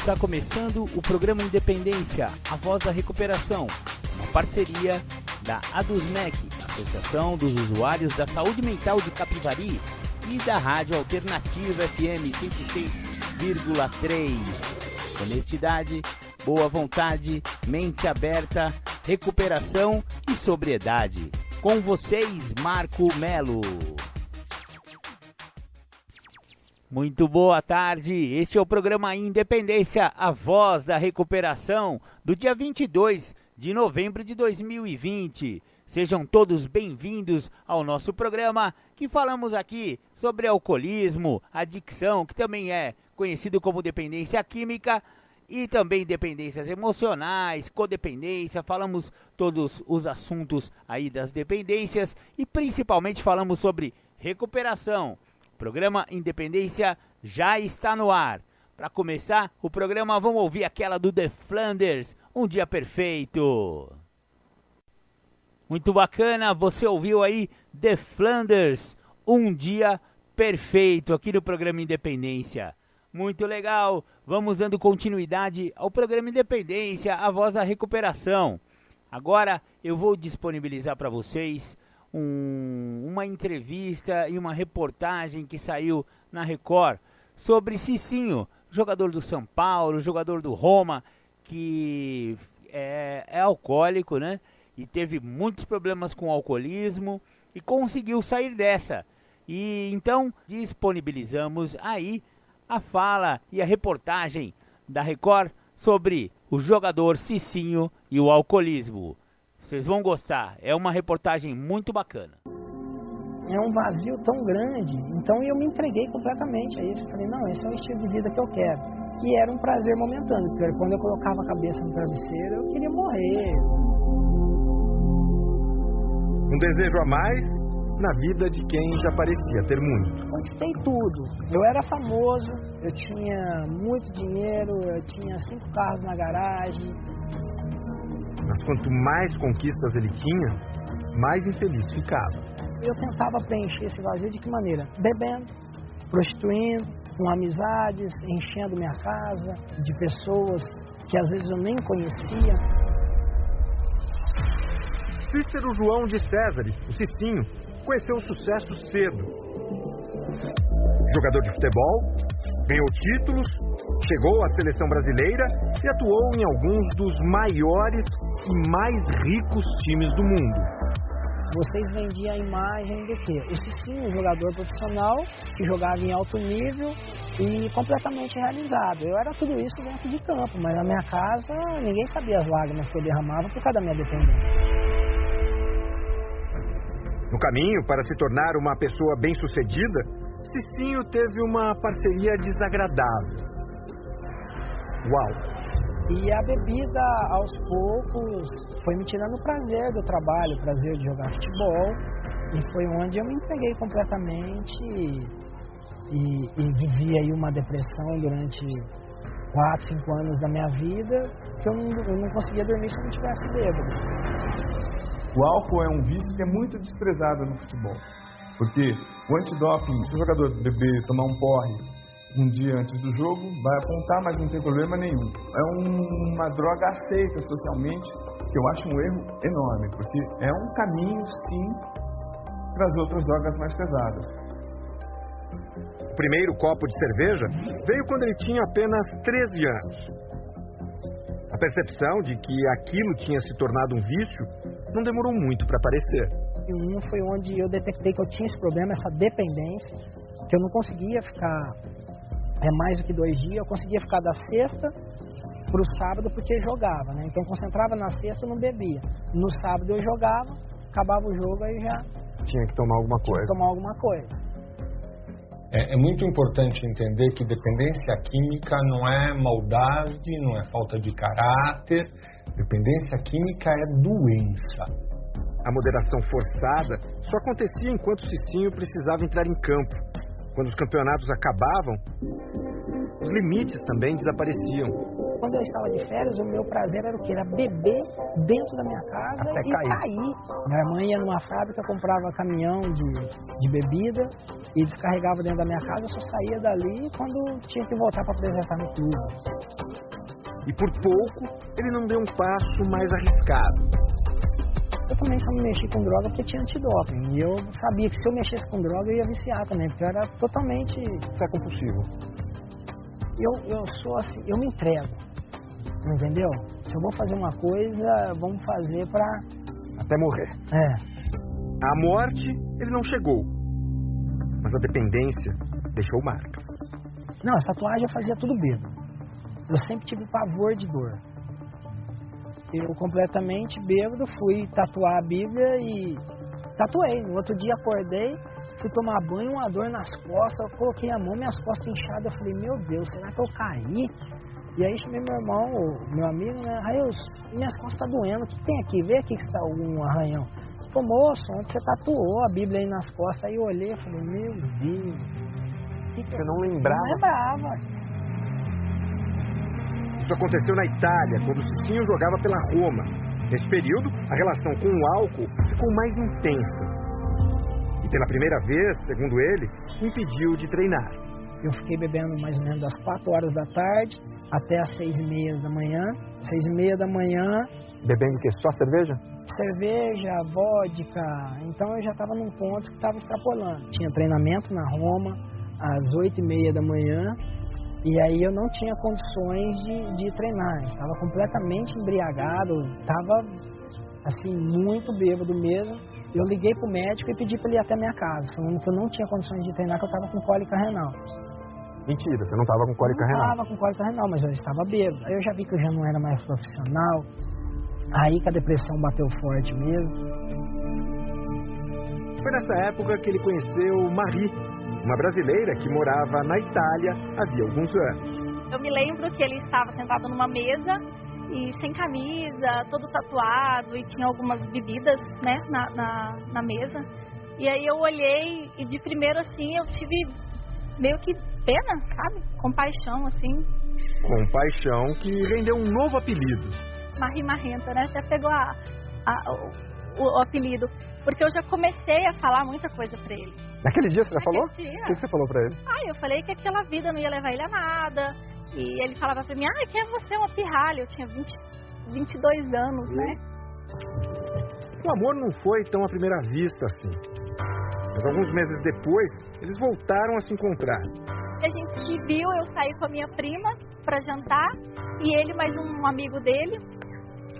Está começando o programa Independência, a voz da recuperação, uma parceria da ADUSMEC, Associação dos Usuários da Saúde Mental de Capivari, e da Rádio Alternativa FM 106,3. Honestidade, boa vontade, mente aberta, recuperação e sobriedade. Com vocês, Marco Melo. Muito boa tarde, este é o programa Independência, a voz da recuperação, do dia 22 de novembro de 2020. Sejam todos bem-vindos ao nosso programa, que falamos aqui sobre alcoolismo, adicção, que também é conhecido como dependência química, e também dependências emocionais, codependência. Falamos todos os assuntos aí das dependências e principalmente falamos sobre recuperação. O programa Independência já está no ar. Para começar o programa, vamos ouvir aquela do The Flanders, Um Dia Perfeito. Muito bacana, você ouviu aí The Flanders, Um Dia Perfeito, aqui no programa Independência. Muito legal, vamos dando continuidade ao programa Independência, a voz da recuperação. Agora eu vou disponibilizar para vocês uma entrevista e uma reportagem que saiu na Record sobre Cicinho, jogador do São Paulo, jogador do Roma, que é alcoólico, né? E teve muitos problemas com o alcoolismo e conseguiu sair dessa. E então disponibilizamos aí a fala e a reportagem da Record sobre o jogador Cicinho e o alcoolismo. Vocês vão gostar, é uma reportagem muito bacana. É um vazio tão grande, então eu me entreguei completamente a isso. Eu falei, não, esse é o estilo de vida que eu quero. E era um prazer momentâneo, porque quando eu colocava a cabeça no travesseiro, eu queria morrer. Um desejo a mais na vida de quem já parecia ter muito. Conquistei tudo. Eu era famoso, eu tinha muito dinheiro, eu tinha 5 carros na garagem. Mas quanto mais conquistas ele tinha, mais infeliz ficava. Eu tentava preencher esse vazio de que maneira? Bebendo, prostituindo, com amizades, enchendo minha casa de pessoas que às vezes eu nem conhecia. Cícero João de César, o Cicinho, conheceu o sucesso cedo. Jogador de futebol, ganhou títulos, chegou à seleção brasileira e atuou em alguns dos maiores e mais ricos times do mundo. Vocês vendiam a imagem de quê? O Cicinho, um jogador profissional que jogava em alto nível e completamente realizado. Eu era tudo isso dentro de campo, mas na minha casa ninguém sabia as lágrimas que eu derramava por causa da minha dependência. No caminho para se tornar uma pessoa bem-sucedida, Cicinho teve uma parceria desagradável. Uau! E a bebida, aos poucos, foi me tirando o prazer do trabalho, o prazer de jogar futebol. E foi onde eu me entreguei completamente e vivi aí uma depressão durante 4, 5 anos da minha vida, que eu não conseguia dormir se eu não estivesse bêbado. O álcool é um vício que é muito desprezado no futebol. Porque o antidoping, se o jogador beber, tomar um porre um dia antes do jogo, vai apontar, mas não tem problema nenhum. É uma droga aceita socialmente, que eu acho um erro enorme, porque é um caminho, sim, para as outras drogas mais pesadas. O primeiro copo de cerveja veio quando ele tinha apenas 13 anos. A percepção de que aquilo tinha se tornado um vício não demorou muito para aparecer. Foi onde eu detectei que eu tinha esse problema, essa dependência, que eu não conseguia ficar mais do que 2 dias, eu conseguia ficar da sexta para o sábado porque jogava, né? Então eu concentrava na sexta e não bebia. No sábado eu jogava, acabava o jogo aí já tinha que tomar alguma coisa. É muito importante entender que dependência química não é maldade, não é falta de caráter. Dependência química é doença. A moderação forçada só acontecia enquanto o Cicinho precisava entrar em campo. Quando os campeonatos acabavam, os limites também desapareciam. Quando eu estava de férias, o meu prazer era o quê? Era beber dentro da minha casa até e cair. Minha mãe ia numa fábrica, comprava caminhão de bebida e descarregava dentro da minha casa. Eu só saía dali quando tinha que voltar para apresentar no clube. E por pouco, ele não deu um passo mais arriscado. Eu também só me mexi com droga porque tinha antidoping. E eu sabia que se eu mexesse com droga, eu ia viciar também, porque eu era totalmente... Você é compulsivo. Eu sou assim, eu me entrego, entendeu? Se eu vou fazer uma coisa, vamos fazer pra... Até morrer. A morte, ele não chegou. Mas a dependência deixou marca. Não, essa tatuagem eu fazia tudo bêbado. Eu sempre tive pavor de dor. Eu completamente bêbado fui tatuar a Bíblia e tatuei. No outro dia acordei, fui tomar banho, uma dor nas costas, eu coloquei a mão, minhas costas inchadas, eu falei, meu Deus, será que eu caí? E aí chamei meu irmão, meu amigo, né? Aí minhas costas tá doendo, o que tem aqui? Vê aqui que está algum arranhão. Ele falou, moço, onde você tatuou a Bíblia aí nas costas? Aí eu olhei e falei, meu Deus. Você não lembrava? Não lembrava. Isso aconteceu na Itália, quando o Cicinho jogava pela Roma. Nesse período, a relação com o álcool ficou mais intensa. E pela primeira vez, segundo ele, impediu de treinar. Eu fiquei bebendo mais ou menos das 4 horas da tarde até as 6h30 da manhã. 6h30 da manhã... Bebendo o quê? Só cerveja? Cerveja, vodka. Então eu já estava num ponto que estava extrapolando. Tinha treinamento na Roma às 8h30 da manhã. E aí eu não tinha condições de treinar, estava completamente embriagado, estava assim, muito bêbado mesmo. Eu liguei pro médico e pedi para ele ir até minha casa, falando que eu não tinha condições de treinar, que eu estava com cólica renal. Mentira, você não estava com cólica renal? Não estava com cólica renal, mas eu estava bêbado. Aí eu já vi que eu já não era mais profissional, aí que a depressão bateu forte mesmo. Foi nessa época que ele conheceu Marie, uma brasileira que morava na Itália havia alguns anos. Eu me lembro que ele estava sentado numa mesa e sem camisa, todo tatuado, e tinha algumas bebidas, né, na mesa. E aí eu olhei e de primeiro assim eu tive meio que pena, sabe? Compaixão, assim. Compaixão que rendeu um novo apelido. Marie Marrenta, né? Até pegou o apelido. Porque eu já comecei a falar muita coisa pra ele. Naquele dia você já falou? Dia. O que você falou pra ele? Eu falei que aquela vida não ia levar ele a nada. E ele falava pra mim, quem é você? Uma pirralha. Eu tinha 22 anos, né? O amor não foi tão à primeira vista assim. Mas alguns meses depois, eles voltaram a se encontrar. A gente se viu, eu saí com a minha prima pra jantar. E ele mais um amigo dele,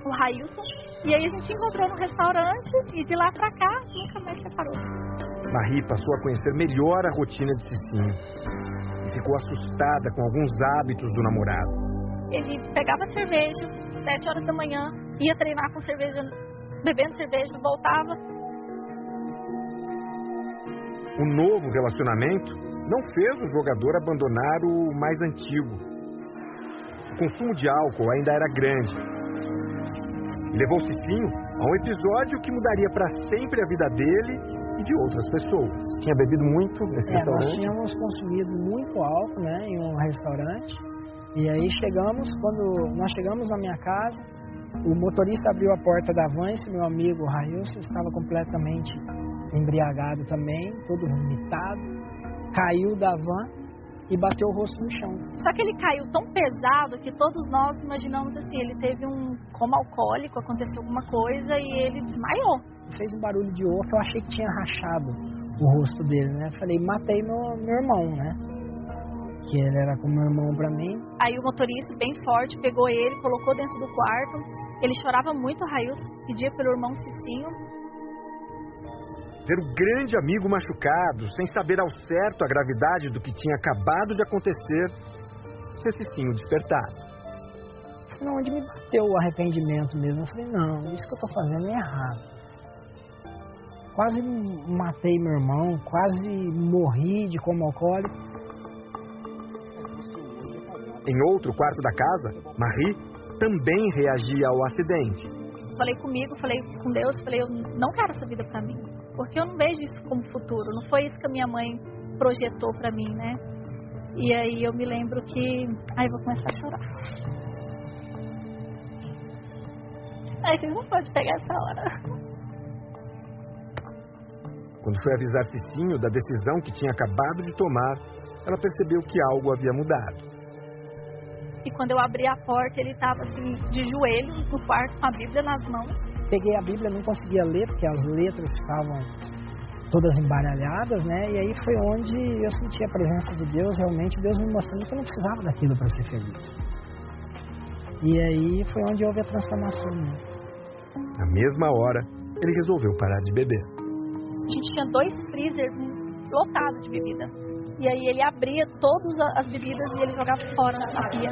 o Railson. E aí a gente se encontrou no restaurante e de lá pra cá nunca mais separou. Marie passou a conhecer melhor a rotina de Cicinho e ficou assustada com alguns hábitos do namorado. Ele pegava cerveja, 7 horas da manhã, ia treinar com cerveja, bebendo cerveja, voltava. O novo relacionamento não fez o jogador abandonar o mais antigo. O consumo de álcool ainda era grande. E levou Cicinho a um episódio que mudaria para sempre a vida dele e de outras pessoas. Tinha bebido muito nesse restaurante? Nós tínhamos consumido muito álcool, né, em um restaurante. E aí quando nós chegamos na minha casa, o motorista abriu a porta da van, esse meu amigo Railson estava completamente embriagado também, todo vomitado, caiu da van e bateu o rosto no chão. Só que ele caiu tão pesado que todos nós imaginamos assim, ele teve um coma alcoólico, aconteceu alguma coisa e ele desmaiou. Fez um barulho de oco, eu achei que tinha rachado o rosto dele, né? Falei, matei meu irmão, né? Que ele era como meu irmão pra mim. Aí o motorista, bem forte, pegou ele, colocou dentro do quarto. Ele chorava muito, Railson, pedia pelo irmão Cicinho. Ver o grande amigo machucado, sem saber ao certo a gravidade do que tinha acabado de acontecer, fez Cicinho despertar. Não, onde me bateu o arrependimento mesmo. Eu falei, não, isso que eu tô fazendo é errado. Quase matei meu irmão, quase morri de coma alcoólico. Em outro quarto da casa, Marie também reagia ao acidente. Falei comigo, falei com Deus, falei, eu não quero essa vida pra mim. Porque eu não vejo isso como futuro. Não foi isso que a minha mãe projetou pra mim, né? E aí eu me lembro que... Ai, vou começar a chorar. Ai, você não pode pegar essa hora. Quando foi avisar Cicinho da decisão que tinha acabado de tomar, ela percebeu que algo havia mudado. E quando eu abri a porta, ele estava assim, de joelho no quarto com a Bíblia nas mãos. Peguei a Bíblia, não conseguia ler, porque as letras ficavam todas embaralhadas, né? E aí foi onde eu senti a presença de Deus, realmente Deus me mostrando que eu não precisava daquilo para ser feliz. E aí foi onde houve a transformação. Né? Na mesma hora, ele resolveu parar de beber. A gente tinha 2 freezers lotados de bebida. E aí ele abria todas as bebidas e ele jogava fora na pia.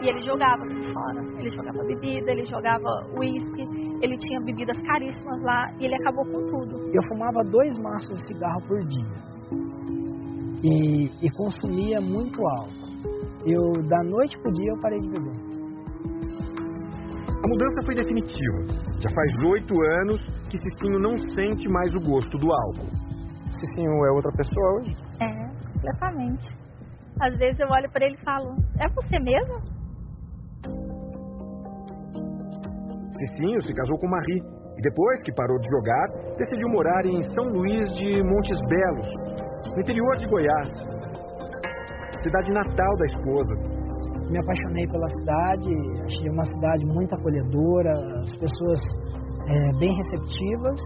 E ele jogava fora. Ele jogava bebida, ele jogava uísque, ele tinha bebidas caríssimas lá e ele acabou com tudo. Eu fumava 2 maços de cigarro por dia. E consumia muito álcool. Da noite pro dia eu parei de beber. A mudança foi definitiva. Já faz 8 anos que Cicinho não sente mais o gosto do álcool. Cicinho é outra pessoa hoje? Completamente. Às vezes eu olho para ele e falo, é você mesmo? Cicinho se casou com Marie e depois que parou de jogar, decidiu morar em São Luís de Montes Belos, no interior de Goiás, cidade natal da esposa. Me apaixonei pela cidade, achei uma cidade muito acolhedora, as pessoas bem receptivas.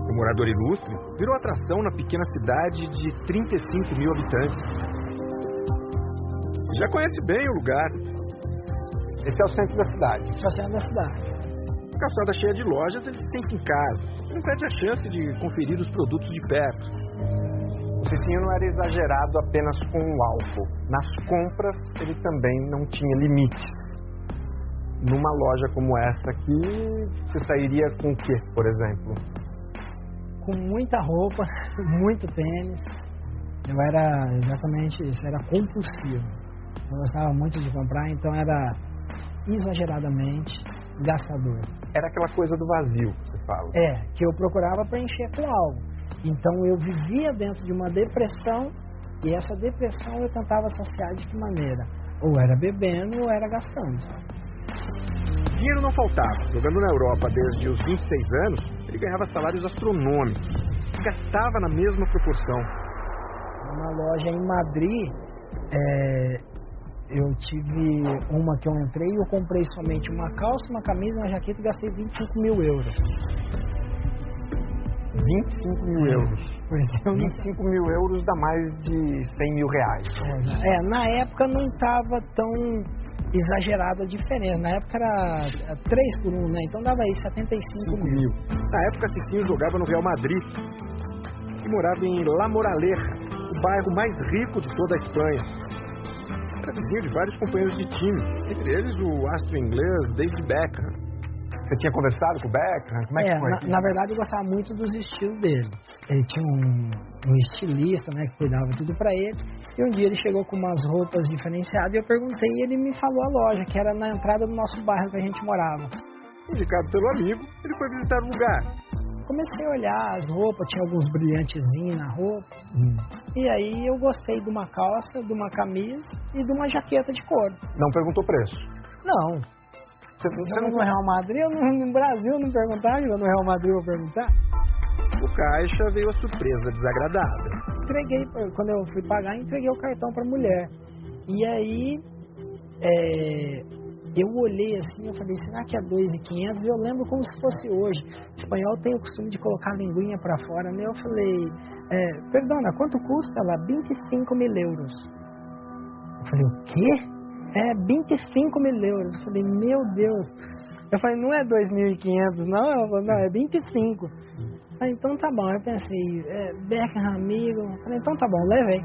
O morador ilustre virou atração na pequena cidade de 35 mil habitantes. Já conhece bem o lugar. Esse é o centro da cidade. Esse é o centro da cidade. A calçada cheia de lojas, ele se sente em casa. Ele não perde a chance de conferir os produtos de perto. O Cicinho não era exagerado apenas com o álcool. Nas compras, ele também não tinha limites. Numa loja como essa aqui, você sairia com o quê, por exemplo? Com muita roupa, muito tênis. Eu era exatamente isso, era compulsivo. Eu gostava muito de comprar, então era exageradamente gastador. Era aquela coisa do vazio, que você fala. Que eu procurava preencher com algo. Então eu vivia dentro de uma depressão e essa depressão eu tentava saciar de que maneira? Ou era bebendo ou era gastando. Dinheiro não faltava. Jogando na Europa desde os 26 anos, ele ganhava salários astronômicos e gastava na mesma proporção. Numa loja em Madrid, eu tive uma que eu entrei e eu comprei somente uma calça, uma camisa, uma jaqueta e gastei 25 mil euros. 25 mil euros. 25 mil euros dá mais de 100 mil reais. Na época não estava tão exagerado a diferença. Na época era 3 por 1, né? Então dava aí 75 mil. Na época, Cicinho jogava no Real Madrid e morava em La Moraleja, o bairro mais rico de toda a Espanha. Era vizinho de vários companheiros de time, entre eles o astro inglês David Beckham. Você tinha conversado com o Beckham? Como é que foi? Na verdade, eu gostava muito dos estilos dele. Ele tinha um estilista, né, que cuidava tudo pra ele. E um dia ele chegou com umas roupas diferenciadas e eu perguntei e ele me falou a loja, que era na entrada do nosso bairro que a gente morava. Indicado pelo amigo, ele foi visitar o lugar. Comecei a olhar as roupas, tinha alguns brilhantezinhos na roupa. E aí eu gostei de uma calça, de uma camisa e de uma jaqueta de couro. Não perguntou preço? Não. Você não no Real Madrid, no Brasil não perguntar, no Real Madrid eu vou perguntar. O caixa veio a surpresa desagradável. Entreguei, quando eu fui pagar, entreguei o cartão pra mulher. E aí, eu olhei assim, eu falei, será que é 2.500? Eu lembro como se fosse hoje. O espanhol tem o costume de colocar a linguinha pra fora, né? Eu falei, perdona, quanto custa? Ela, 25 mil euros. Eu falei, o quê? 25 mil euros. Eu falei, meu Deus. Eu falei, não é 2.500, não? Ela falou, não, é 25. Eu falei, então tá bom. Eu pensei, Beckham, amigo. Eu falei, então tá bom, levei.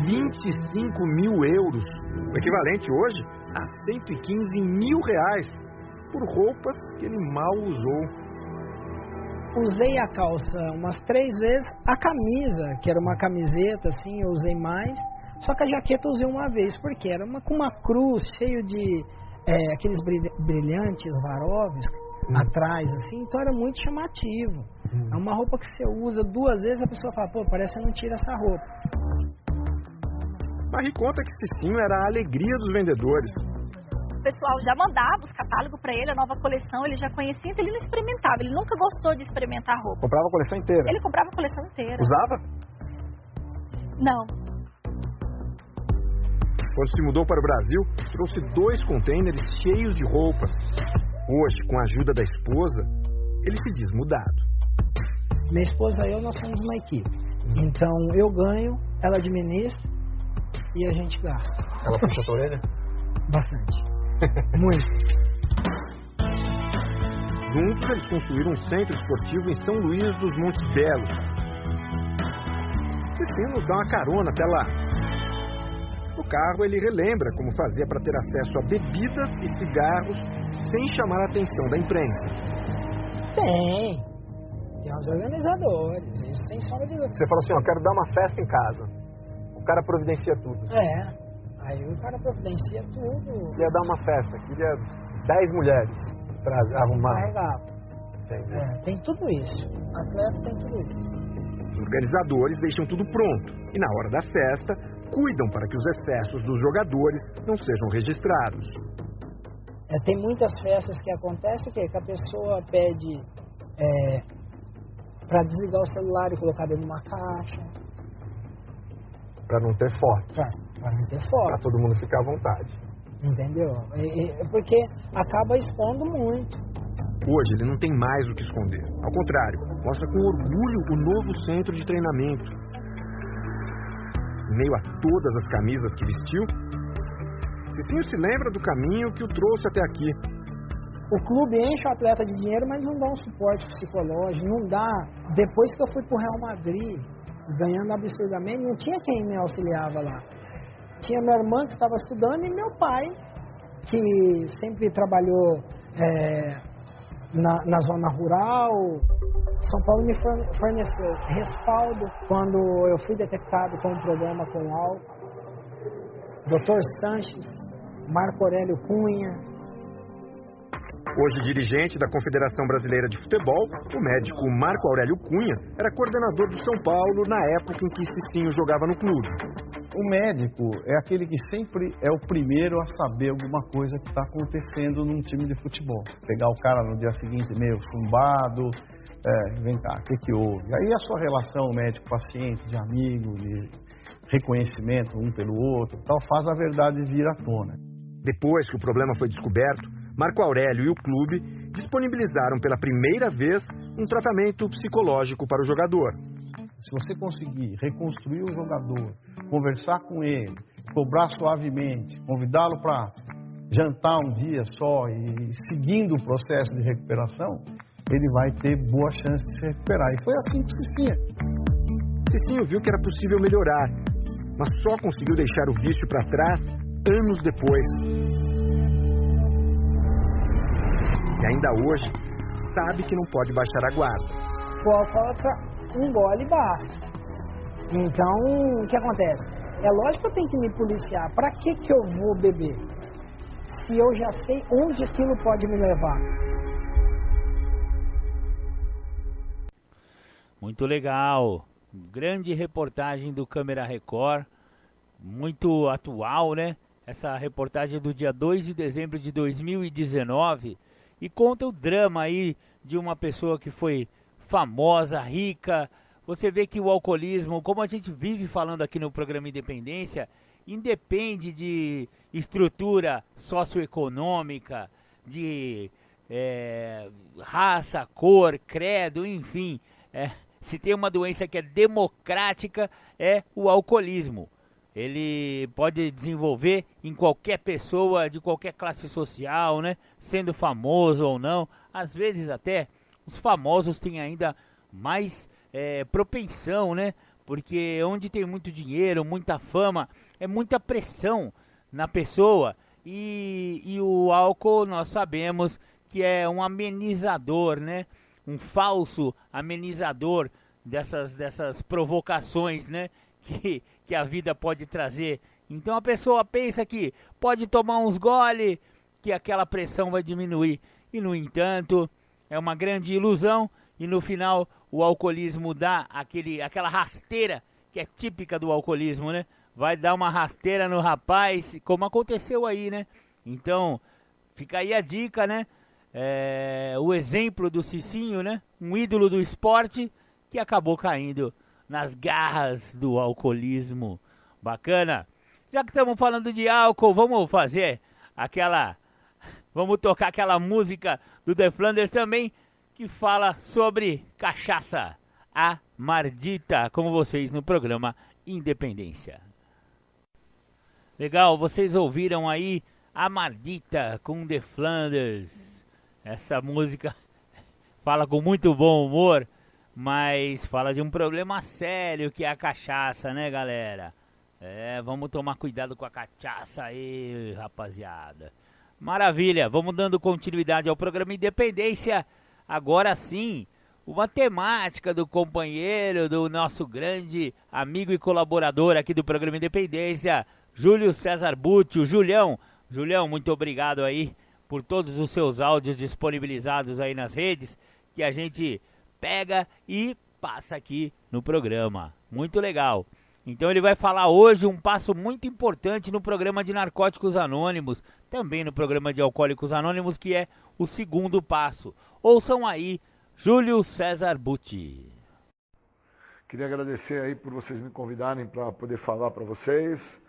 25 mil euros, o equivalente hoje a 115 mil reais, por roupas que ele mal usou. Usei a calça umas 3 vezes, a camisa, que era uma camiseta, assim, eu usei mais. Só que a jaqueta eu usei uma vez, porque era com uma cruz cheio de aqueles brilhantes Swarovski atrás, assim, então era muito chamativo. É uma roupa que você usa 2 vezes, a pessoa fala, pô, parece que você não tira essa roupa. Marie conta que Cicinho era a alegria dos vendedores. O pessoal já mandava os catálogos pra ele, a nova coleção, ele já conhecia, então ele não experimentava, ele nunca gostou de experimentar roupa. Comprava a coleção inteira? Ele comprava a coleção inteira. Usava? Não. Quando se mudou para o Brasil, trouxe 2 contêineres cheios de roupas. Hoje, com a ajuda da esposa, ele se diz mudado. Minha esposa e eu, nós somos uma equipe. Então, eu ganho, ela administra e a gente gasta. Ela puxa a tua orelha? Bastante. Muito. Juntos, eles construíram um centro esportivo em São Luís dos Montes Belos. Cicinho nos dá uma carona até lá. No carro, ele relembra como fazia para ter acesso a bebidas e cigarros sem chamar a atenção da imprensa. Tem os organizadores, isso sem sombra de dúvida. Você fala assim, ó, quero dar uma festa em casa. O cara providencia tudo. Aí o cara providencia tudo. Queria dar uma festa, queria 10 mulheres para arrumar. Tem tudo isso. Atleta tem tudo isso. Os organizadores deixam tudo pronto e, na hora da festa, cuidam para que os excessos dos jogadores não sejam registrados. Tem muitas festas que acontecem que a pessoa pede para desligar o celular e colocar dentro de uma caixa. Para não ter foto. Para não ter foto. Para todo mundo ficar à vontade. Entendeu? Porque acaba expondo muito. Hoje ele não tem mais o que esconder. Ao contrário, mostra com orgulho o novo centro de treinamento. Em meio a todas as camisas que vestiu, Cicinho se lembra do caminho que o trouxe até aqui. O clube enche o atleta de dinheiro, mas não dá um suporte psicológico, não dá. Depois que eu fui pro Real Madrid, ganhando absurdamente, não tinha quem me auxiliava lá. Tinha minha irmã que estava estudando e meu pai, que sempre trabalhou na zona rural. São Paulo me forneceu respaldo quando eu fui detectado com um problema com álcool. Dr. Sanches, Marco Aurélio Cunha. Hoje dirigente da Confederação Brasileira de Futebol, o médico Marco Aurélio Cunha era coordenador do São Paulo na época em que Cicinho jogava no clube. O médico é aquele que sempre é o primeiro a saber alguma coisa que está acontecendo num time de futebol. Pegar o cara no dia seguinte meio chumbado, vem cá, o que houve? Aí a sua relação médico-paciente, de amigo, de reconhecimento um pelo outro, tal, faz a verdade vir à tona. Depois que o problema foi descoberto, Marco Aurélio e o clube disponibilizaram pela primeira vez um tratamento psicológico para o jogador. Se você conseguir reconstruir o jogador, conversar com ele, cobrar suavemente, convidá-lo para jantar um dia só e seguindo o processo de recuperação, ele vai ter boa chance de se recuperar. E foi assim que Cicinho. Cicinho viu que era possível melhorar, mas só conseguiu deixar o vício para trás anos depois. E ainda hoje, sabe que não pode baixar a guarda. O alcoólatra, um gole basta. Então, o que acontece? É lógico que eu tenho que me policiar. Para que eu vou beber? Se eu já sei onde aquilo pode me levar. Muito legal. Grande reportagem do Câmera Record. Muito atual, né? Essa reportagem é do dia 2 de dezembro de 2019. E conta o drama aí de uma pessoa que foi famosa, rica. Você vê que o alcoolismo, como a gente vive falando aqui no programa Independência, independe de estrutura socioeconômica, de raça, cor, credo, enfim. Se tem uma doença que é democrática, é o alcoolismo. Ele pode desenvolver em qualquer pessoa de qualquer classe social, né? Sendo famoso ou não. Às vezes até os famosos têm ainda mais propensão, né? Porque onde tem muito dinheiro, muita fama, é muita pressão na pessoa. E o álcool nós sabemos que é um amenizador, né? Um falso amenizador dessas provocações, né? Que a vida pode trazer. Então a pessoa pensa que pode tomar uns gole, que aquela pressão vai diminuir. E no entanto, é uma grande ilusão. E no final o alcoolismo dá aquela rasteira que é típica do alcoolismo, né? Vai dar uma rasteira no rapaz, como aconteceu aí, né? Então, fica aí a dica, né? O exemplo do Cicinho, né? Um ídolo do esporte que acabou caindo nas garras do alcoolismo. Bacana. Já que estamos falando de álcool, vamos tocar aquela música do The Flanders também, que fala sobre cachaça, a Mardita, com vocês no programa Independência. Legal, vocês ouviram aí a Mardita com The Flanders. Essa música fala com muito bom humor, mas fala de um problema sério que é a cachaça, né, galera? Vamos tomar cuidado com a cachaça aí, rapaziada. Maravilha, vamos dando continuidade ao programa Independência. Agora sim, uma temática do companheiro, do nosso grande amigo e colaborador aqui do programa Independência, Júlio César Butti. Julião, muito obrigado aí por todos os seus áudios disponibilizados aí nas redes, que a gente pega e passa aqui no programa. Muito legal. Então ele vai falar hoje um passo muito importante no programa de Narcóticos Anônimos, também no programa de Alcoólicos Anônimos, que é o segundo passo. Ouçam aí, Júlio César Butti. Queria agradecer aí por vocês me convidarem para poder falar para vocês,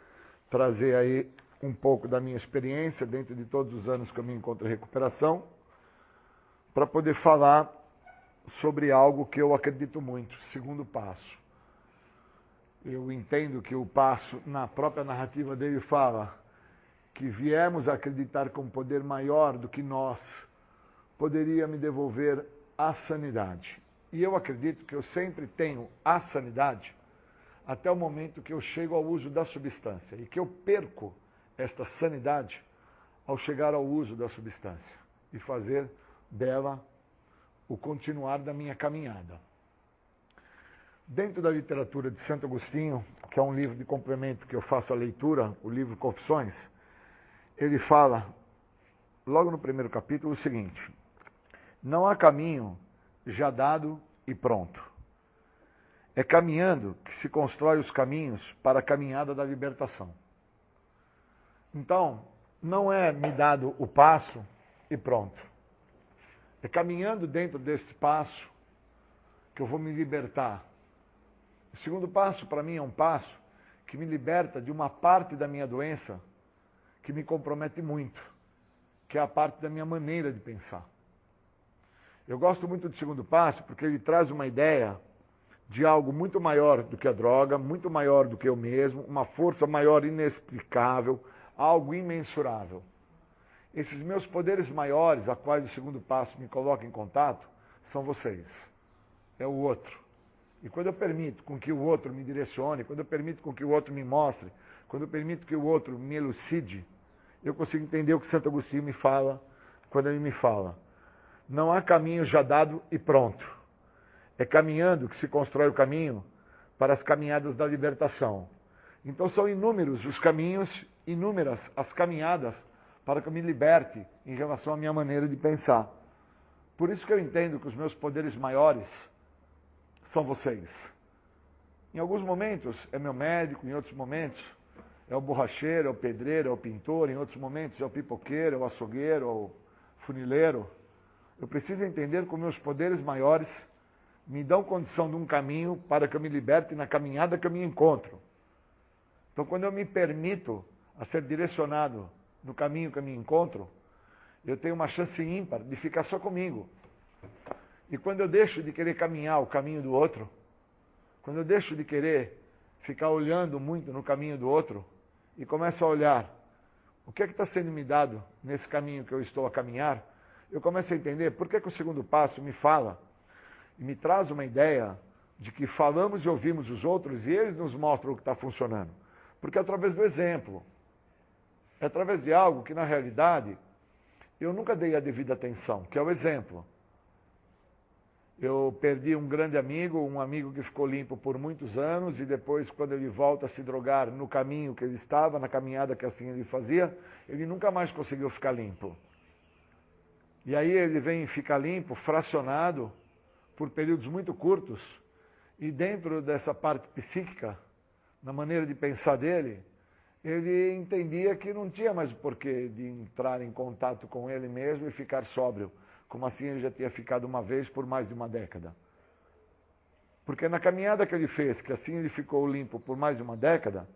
trazer aí um pouco da minha experiência dentro de todos os anos que eu me encontro em recuperação, para poder falar sobre algo que eu acredito muito, segundo passo. Eu entendo que o passo, na própria narrativa dele, fala que viemos a acreditar que um poder maior do que nós poderia me devolver a sanidade. E eu acredito que eu sempre tenho a sanidade até o momento que eu chego ao uso da substância e que eu perco esta sanidade ao chegar ao uso da substância e fazer dela o continuar da minha caminhada. Dentro da literatura de Santo Agostinho, que é um livro de complemento que eu faço a leitura, o livro Confissões, ele fala, logo no primeiro capítulo, o seguinte: não há caminho já dado e pronto. É caminhando que se constrói os caminhos para a caminhada da libertação. Então, não é me dado o passo e pronto. É caminhando dentro desse passo que eu vou me libertar. O segundo passo, para mim, é um passo que me liberta de uma parte da minha doença que me compromete muito, que é a parte da minha maneira de pensar. Eu gosto muito do segundo passo porque ele traz uma ideia de algo muito maior do que a droga, muito maior do que eu mesmo, uma força maior inexplicável, algo imensurável. Esses meus poderes maiores, a quais o segundo passo me coloca em contato, são vocês. É o outro. E quando eu permito com que o outro me direcione, quando eu permito com que o outro me mostre, quando eu permito que o outro me elucide, eu consigo entender o que Santo Agostinho me fala, quando ele me fala: não há caminho já dado e pronto. É caminhando que se constrói o caminho para as caminhadas da libertação. Então são inúmeros os caminhos, inúmeras as caminhadas para que eu me liberte em relação à minha maneira de pensar. Por isso que eu entendo que os meus poderes maiores são vocês. Em alguns momentos é meu médico, em outros momentos é o borracheiro, é o pedreiro, é o pintor, em outros momentos é o pipoqueiro, é o açougueiro, é o funileiro. Eu preciso entender que os meus poderes maiores me dão condição de um caminho para que eu me liberte na caminhada que eu me encontro. Então, quando eu me permito a ser direcionado no caminho que eu me encontro, eu tenho uma chance ímpar de ficar só comigo. E quando eu deixo de querer caminhar o caminho do outro, quando eu deixo de querer ficar olhando muito no caminho do outro e começo a olhar o que é que está sendo me dado nesse caminho que eu estou a caminhar, eu começo a entender por que o segundo passo me fala e me traz uma ideia de que falamos e ouvimos os outros e eles nos mostram o que está funcionando. Porque é através do exemplo. É através de algo que, na realidade, eu nunca dei a devida atenção, que é o exemplo. Eu perdi um grande amigo, um amigo que ficou limpo por muitos anos e depois, quando ele volta a se drogar no caminho que ele estava, na caminhada que assim ele fazia, ele nunca mais conseguiu ficar limpo. E aí ele vem ficar limpo, fracionado, por períodos muito curtos, e dentro dessa parte psíquica, na maneira de pensar dele, ele entendia que não tinha mais o porquê de entrar em contato com ele mesmo e ficar sóbrio, como assim ele já tinha ficado uma vez por mais de uma década. Porque na caminhada que ele fez, que assim ele ficou limpo por mais de uma década,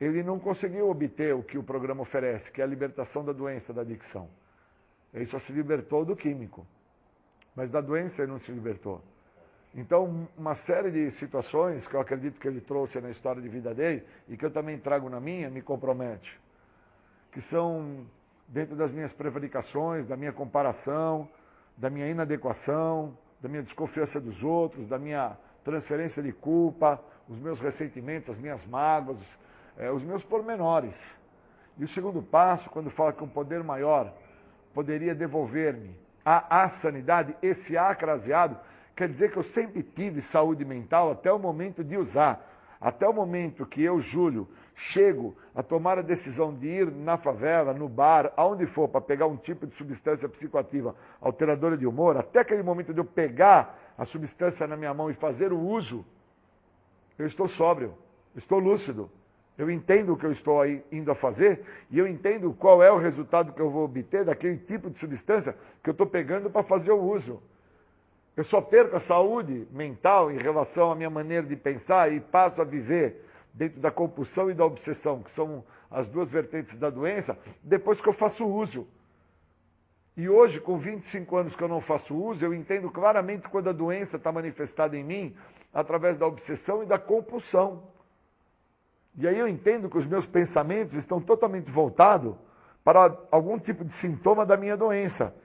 ele não conseguiu obter o que o programa oferece, que é a libertação da doença, da adicção. Ele só se libertou do químico, mas da doença ele não se libertou. Então, uma série de situações que eu acredito que ele trouxe na história de vida dele e que eu também trago na minha, me compromete. Que são dentro das minhas prevaricações, da minha comparação, da minha inadequação, da minha desconfiança dos outros, da minha transferência de culpa, os meus ressentimentos, as minhas mágoas, os meus pormenores. E o segundo passo, quando fala que um poder maior poderia devolver-me a sanidade, esse A craseado, quer dizer que eu sempre tive saúde mental até o momento de usar. Até o momento que eu, Júlio, chego a tomar a decisão de ir na favela, no bar, aonde for, para pegar um tipo de substância psicoativa alteradora de humor, até aquele momento de eu pegar a substância na minha mão e fazer o uso, eu estou sóbrio, estou lúcido. Eu entendo o que eu estou aí indo a fazer e eu entendo qual é o resultado que eu vou obter daquele tipo de substância que eu estou pegando para fazer o uso. Eu só perco a saúde mental em relação à minha maneira de pensar e passo a viver dentro da compulsão e da obsessão, que são as duas vertentes da doença, depois que eu faço uso. E hoje, com 25 anos que eu não faço uso, eu entendo claramente quando a doença está manifestada em mim através da obsessão e da compulsão. E aí eu entendo que os meus pensamentos estão totalmente voltados para algum tipo de sintoma da minha doença,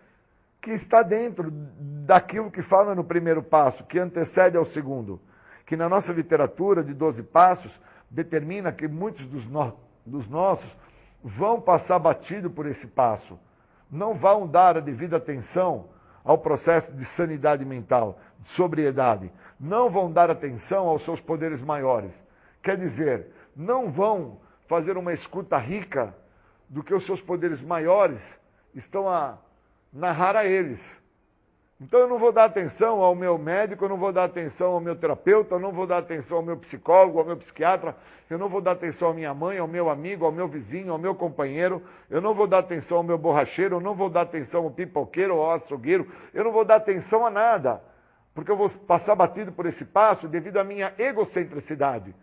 que está dentro daquilo que fala no primeiro passo, que antecede ao segundo, que na nossa literatura de 12 passos determina que muitos dos nossos vão passar batido por esse passo, não vão dar a devida atenção ao processo de sanidade mental, de sobriedade, não vão dar atenção aos seus poderes maiores. Quer dizer, não vão fazer uma escuta rica do que os seus poderes maiores estão a narrar a eles. Então eu não vou dar atenção ao meu médico, eu não vou dar atenção ao meu terapeuta, eu não vou dar atenção ao meu psicólogo, ao meu psiquiatra, eu não vou dar atenção à minha mãe, ao meu amigo, ao meu vizinho, ao meu companheiro, eu não vou dar atenção ao meu borracheiro, eu não vou dar atenção ao pipoqueiro, ao açougueiro, eu não vou dar atenção a nada, porque eu vou passar batido por esse passo devido à minha egocentricidade.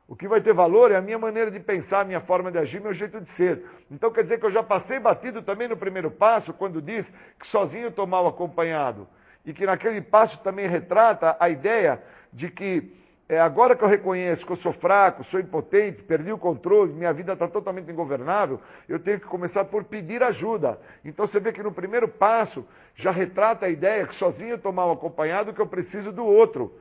O que vai ter valor é a minha maneira de pensar, a minha forma de agir, meu jeito de ser. Então quer dizer que eu já passei batido também no primeiro passo, quando diz que sozinho estou mal acompanhado. E que naquele passo também retrata a ideia de que agora que eu reconheço que eu sou fraco, sou impotente, perdi o controle, minha vida está totalmente ingovernável, eu tenho que começar por pedir ajuda. Então você vê que no primeiro passo já retrata a ideia que sozinho eu estou mal acompanhado, que eu preciso do outro.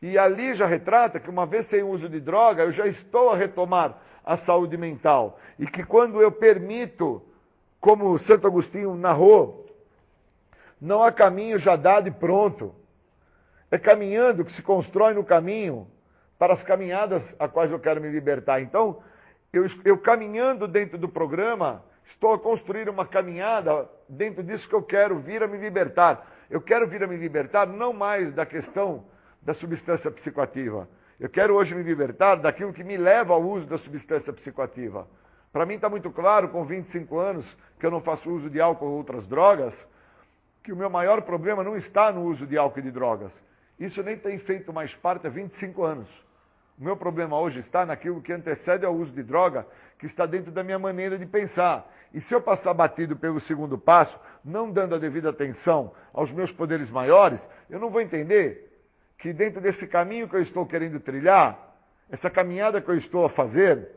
E ali já retrata que uma vez sem uso de droga, eu já estou a retomar a saúde mental. E que quando eu permito, como Santo Agostinho narrou, não há caminho já dado e pronto. É caminhando que se constrói no caminho para as caminhadas a quais eu quero me libertar. Então, eu caminhando dentro do programa, estou a construir uma caminhada dentro disso que eu quero vir a me libertar. Eu quero vir a me libertar não mais da questão da substância psicoativa. Eu quero hoje me libertar daquilo que me leva ao uso da substância psicoativa. Para mim está muito claro, com 25 anos, que eu não faço uso de álcool ou outras drogas, que o meu maior problema não está no uso de álcool e de drogas. Isso nem tem feito mais parte há 25 anos. O meu problema hoje está naquilo que antecede ao uso de droga, que está dentro da minha maneira de pensar. E se eu passar batido pelo segundo passo, não dando a devida atenção aos meus poderes maiores, eu não vou entender que dentro desse caminho que eu estou querendo trilhar, essa caminhada que eu estou a fazer,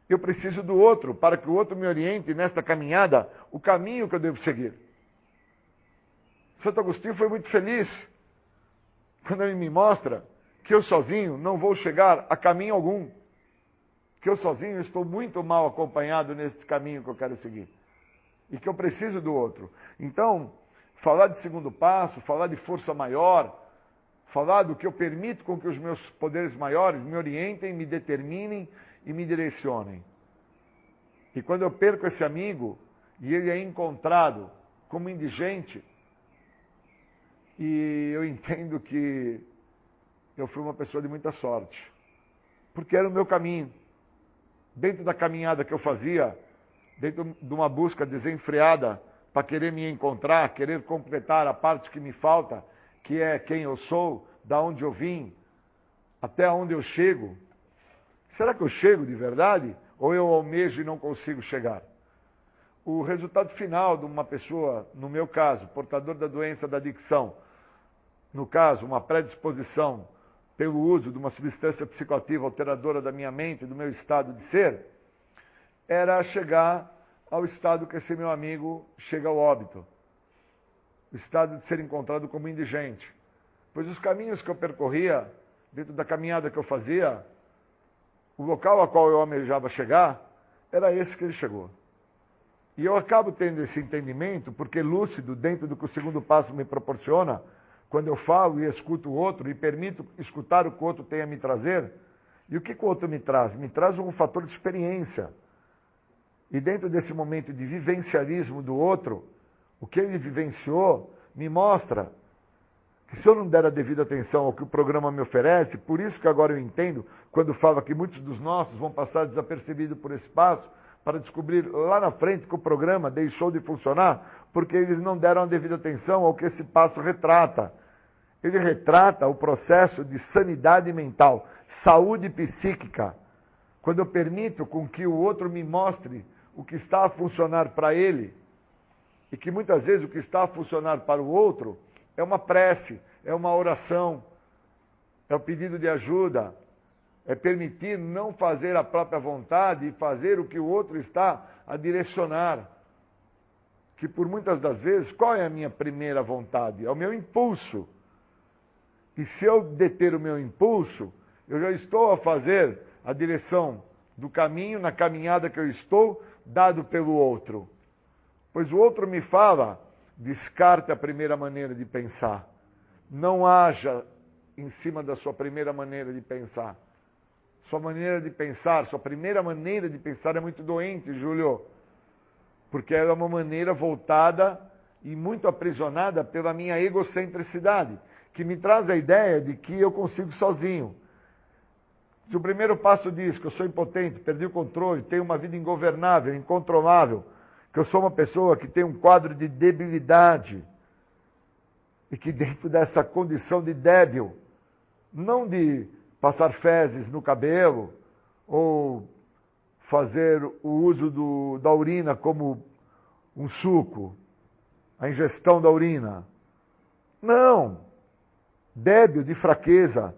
eu preciso do outro, para que o outro me oriente nesta caminhada, o caminho que eu devo seguir. Santo Agostinho foi muito feliz quando ele me mostra que eu sozinho não vou chegar a caminho algum, que eu sozinho estou muito mal acompanhado nesse caminho que eu quero seguir, e que eu preciso do outro. Então, falar de segundo passo, falar de força maior, falar do que eu permito com que os meus poderes maiores me orientem, me determinem e me direcionem. E quando eu perco esse amigo e ele é encontrado como indigente, e eu entendo que eu fui uma pessoa de muita sorte, porque era o meu caminho. Dentro da caminhada que eu fazia, dentro de uma busca desenfreada para querer me encontrar, querer completar a parte que me falta, que é quem eu sou, da onde eu vim, até onde eu chego, Será que eu chego de verdade? Ou eu almejo e não consigo chegar? O resultado final de uma pessoa, no meu caso, portador da doença da adicção, no caso, uma predisposição pelo uso de uma substância psicoativa alteradora da minha mente, do meu estado de ser, era chegar ao estado que esse meu amigo chega ao óbito. O estado de ser encontrado como indigente. Pois os caminhos que eu percorria, dentro da caminhada que eu fazia, o local a qual eu almejava chegar, era esse que ele chegou. E eu acabo tendo esse entendimento, porque lúcido, dentro do que o segundo passo me proporciona, quando eu falo e escuto o outro e permito escutar o que o outro tem a me trazer, e o que o outro me traz? Me traz um fator de experiência. E dentro desse momento de vivencialismo do outro, o que ele vivenciou me mostra que se eu não der a devida atenção ao que o programa me oferece, por isso que agora eu entendo, quando falo que muitos dos nossos vão passar desapercebidos por esse passo, para descobrir lá na frente que o programa deixou de funcionar, porque eles não deram a devida atenção ao que esse passo retrata. Ele retrata o processo de sanidade mental, saúde psíquica. Quando eu permito com que o outro me mostre o que está a funcionar para ele, e que muitas vezes o que está a funcionar para o outro é uma prece, é uma oração, é o pedido de ajuda, é permitir não fazer a própria vontade e fazer o que o outro está a direcionar. Que por muitas das vezes, qual é a minha primeira vontade? É o meu impulso. E se eu deter o meu impulso, eu já estou a fazer a direção do caminho, na caminhada que eu estou, dado pelo outro. Pois o outro me fala, descarte a primeira maneira de pensar. Não haja em cima da sua primeira maneira de pensar. Sua maneira de pensar, sua primeira maneira de pensar é muito doente, Júlio. Porque ela é uma maneira voltada e muito aprisionada pela minha egocentricidade, que me traz a ideia de que eu consigo sozinho. Se o primeiro passo diz que eu sou impotente, perdi o controle, tenho uma vida ingovernável, incontrolável, que eu sou uma pessoa que tem um quadro de debilidade, e que dentro dessa condição de débil, não de passar fezes no cabelo, ou fazer o uso da urina como um suco, a ingestão da urina. Não. Débil de fraqueza,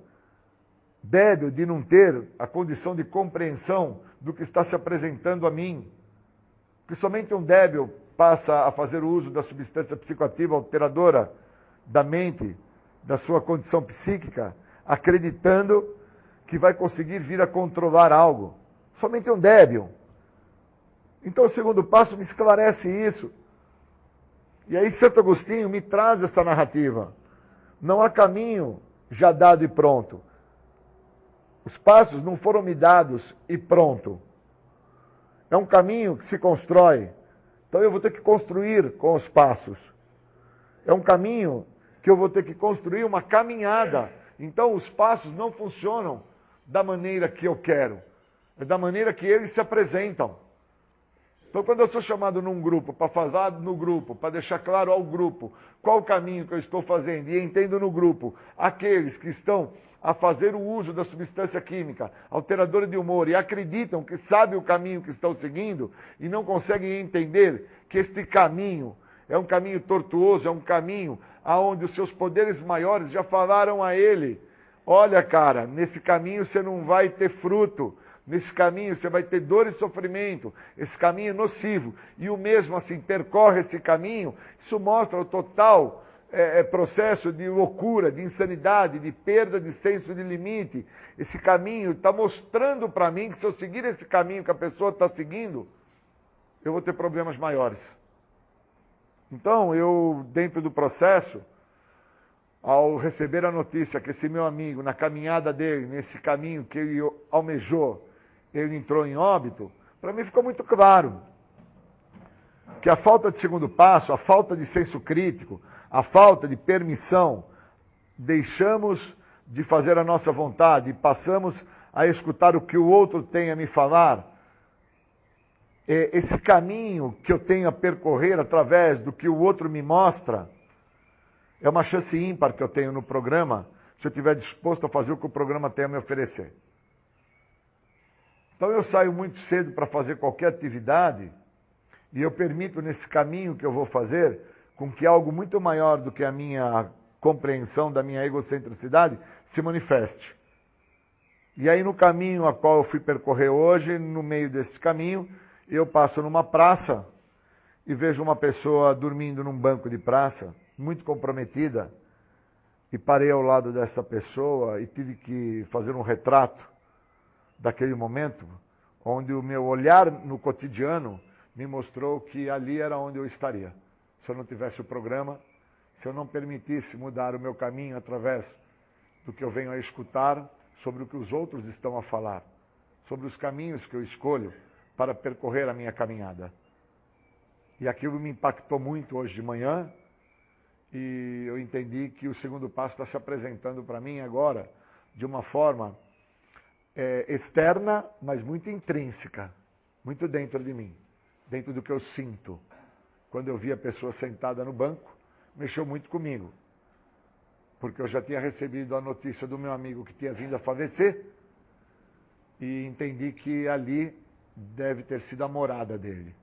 débil de não ter a condição de compreensão do que está se apresentando a mim. Porque somente um débil passa a fazer o uso da substância psicoativa alteradora da mente, da sua condição psíquica, acreditando que vai conseguir vir a controlar algo. Somente um débil. Então o segundo passo me esclarece isso. E aí Santo Agostinho me traz essa narrativa. Não há caminho já dado e pronto. Os passos não foram me dados e pronto. É um caminho que se constrói. Então eu vou ter que construir com os passos. É um caminho que eu vou ter que construir uma caminhada. Então os passos não funcionam da maneira que eu quero. É da maneira que eles se apresentam. Então quando eu sou chamado num grupo, para falar no grupo, para deixar claro ao grupo qual o caminho que eu estou fazendo, e entendo no grupo aqueles que estão a fazer o uso da substância química alteradora de humor e acreditam que sabem o caminho que estão seguindo e não conseguem entender que este caminho é um caminho tortuoso, é um caminho aonde os seus poderes maiores já falaram a ele: olha, cara, nesse caminho você não vai ter fruto, nesse caminho você vai ter dor e sofrimento, esse caminho é nocivo. E o mesmo assim percorre esse caminho, isso mostra o total processo de loucura, de insanidade, de perda de senso de limite. Esse caminho está mostrando para mim que se eu seguir esse caminho que a pessoa está seguindo, eu vou ter problemas maiores. Então, eu, dentro do processo, ao receber a notícia que esse meu amigo, na caminhada dele, nesse caminho que ele almejou, ele entrou em óbito, para mim ficou muito claro que a falta de segundo passo, a falta de senso crítico, a falta de permissão, deixamos de fazer a nossa vontade e passamos a escutar o que o outro tem a me falar. Esse caminho que eu tenho a percorrer através do que o outro me mostra, é uma chance ímpar que eu tenho no programa, se eu estiver disposto a fazer o que o programa tem a me oferecer. Então eu saio muito cedo para fazer qualquer atividade e eu permito nesse caminho que eu vou fazer com que algo muito maior do que a minha compreensão da minha egocentricidade se manifeste. E aí no caminho a qual eu fui percorrer hoje, no meio desse caminho, eu passo numa praça e vejo uma pessoa dormindo num banco de praça, muito comprometida, e parei ao lado dessa pessoa e tive que fazer um retrato daquele momento, onde o meu olhar no cotidiano me mostrou que ali era onde eu estaria. Se eu não tivesse o programa, se eu não permitisse mudar o meu caminho através do que eu venho a escutar, sobre o que os outros estão a falar, sobre os caminhos que eu escolho para percorrer a minha caminhada. E aquilo me impactou muito hoje de manhã, e eu entendi que o segundo passo está se apresentando para mim agora de uma forma externa, mas muito intrínseca, muito dentro de mim, dentro do que eu sinto. Quando eu vi a pessoa sentada no banco, mexeu muito comigo, porque eu já tinha recebido a notícia do meu amigo que tinha vindo a falecer, e entendi que ali deve ter sido a morada dele.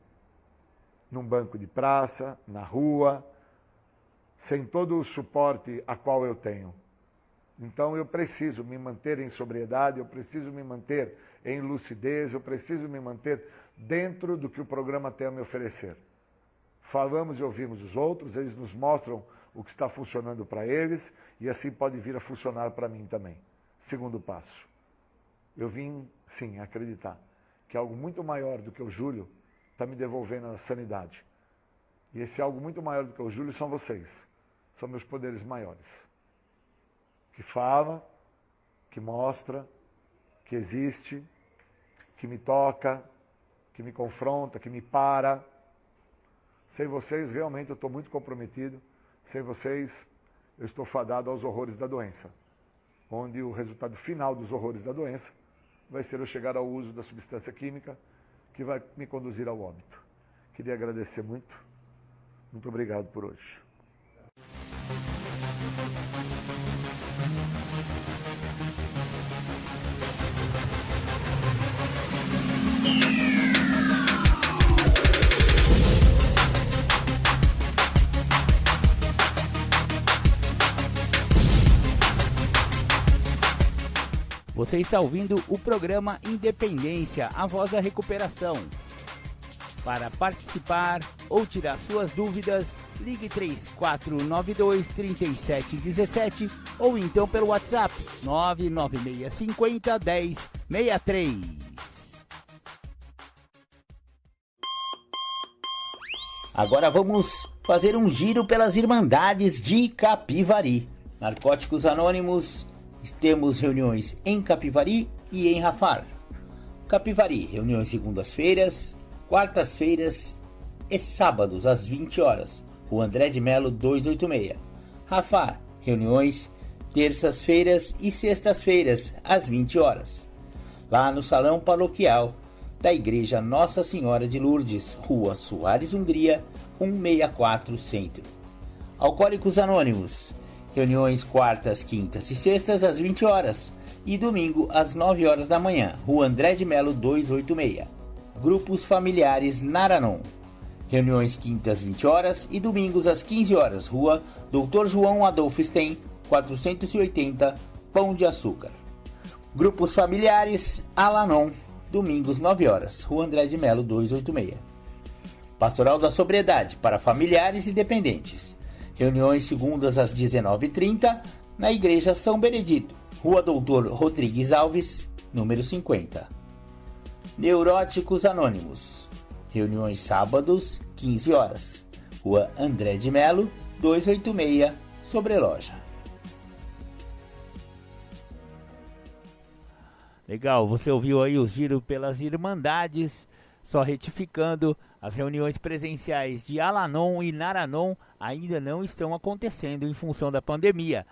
Num banco de praça, na rua, sem todo o suporte a qual eu tenho. Então eu preciso me manter em sobriedade, eu preciso me manter em lucidez, eu preciso me manter dentro do que o programa tem a me oferecer. Falamos e ouvimos os outros, eles nos mostram o que está funcionando para eles, e assim pode vir a funcionar para mim também. Segundo passo. Eu vim, sim, acreditar que algo muito maior do que o Júlio está me devolvendo a sanidade. E esse algo muito maior do que o Júlio são vocês. São meus poderes maiores. Que fala, que mostra, que existe, que me toca, que me confronta, que me para. Sem vocês, realmente, eu estou muito comprometido. Sem vocês, eu estou fadado aos horrores da doença. Onde o resultado final dos horrores da doença vai ser eu chegar ao uso da substância química que vai me conduzir ao óbito. Queria agradecer muito. Muito obrigado por hoje. Você está ouvindo o programa Independência, a voz da recuperação. Para participar ou tirar suas dúvidas, ligue 3492-3717 ou então pelo WhatsApp 99650-1063. Agora vamos fazer um giro pelas Irmandades de Capivari. Narcóticos Anônimos, temos reuniões em Capivari e em Rafar. Capivari, reuniões segundas-feiras, quartas-feiras e sábados às 20 horas. Rua André de Melo 286. Rafar, reuniões terças-feiras e sextas-feiras às 20 horas. Lá no Salão Paroquial da Igreja Nossa Senhora de Lourdes, Rua Soares Hungria, 164 Centro. Alcoólicos Anônimos, reuniões quartas, quintas e sextas às 20 horas e domingo às 9 horas da manhã, Rua André de Melo 286. Grupos Familiares Naranon, reuniões quintas 20 horas e domingos às 15 horas, Rua Dr. João Adolfo Stein, 480, Pão de Açúcar. Grupos Familiares Alanon, domingos 9 horas, Rua André de Melo 286. Pastoral da Sobriedade para familiares e dependentes. Reuniões segundas às 19h30 na Igreja São Benedito, Rua Doutor Rodrigues Alves, número 50. Neuróticos Anônimos. Reuniões sábados, 15 horas. Rua André de Melo, 286, Sobreloja. Legal, você ouviu aí os giros pelas Irmandades. Só retificando, as reuniões presenciais de Alanon e Naranon ainda não estão acontecendo em função da pandemia.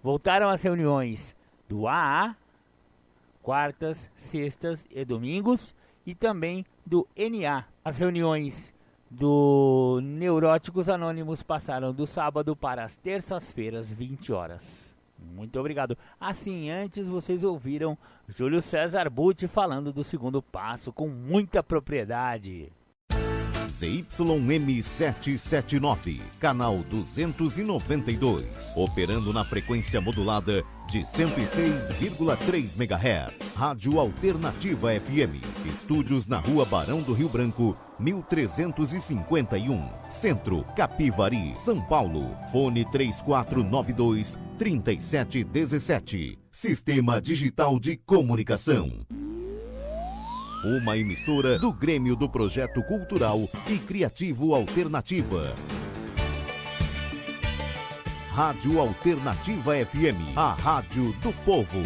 Voltaram as reuniões do AA, quartas, sextas e domingos, e também do NA. As reuniões do Neuróticos Anônimos passaram do sábado para as terças-feiras, 20 horas. Muito obrigado. Assim, antes vocês ouviram Júlio César Butti falando do segundo passo com muita propriedade. ZYM 779, canal 292, operando na frequência modulada de 106,3 MHz. Rádio Alternativa FM. Estúdios na Rua Barão do Rio Branco, 1351, Centro, Capivari, São Paulo. Fone 3492-3717. Sistema Digital de Comunicação. Uma emissora do Grêmio do Projeto Cultural e Criativo Alternativa. Rádio Alternativa FM, a rádio do povo.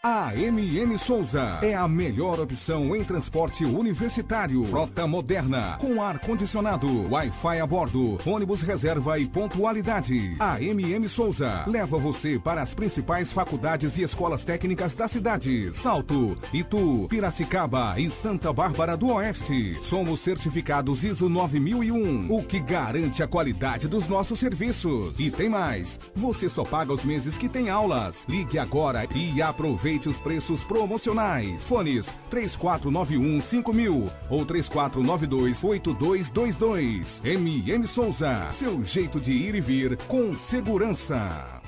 A MM Souza é a melhor opção em transporte universitário. Frota moderna, com ar-condicionado, Wi-Fi a bordo, ônibus reserva e pontualidade. A MM Souza leva você para as principais faculdades e escolas técnicas da cidade: Salto, Itu, Piracicaba e Santa Bárbara do Oeste. Somos certificados ISO 9001, o que garante a qualidade dos nossos serviços. E tem mais, você só paga os meses que tem aulas. Ligue agora e aproveite os preços promocionais. Fones 3491-5000 ou 3492-8222. MM Souza, seu jeito de ir e vir com segurança.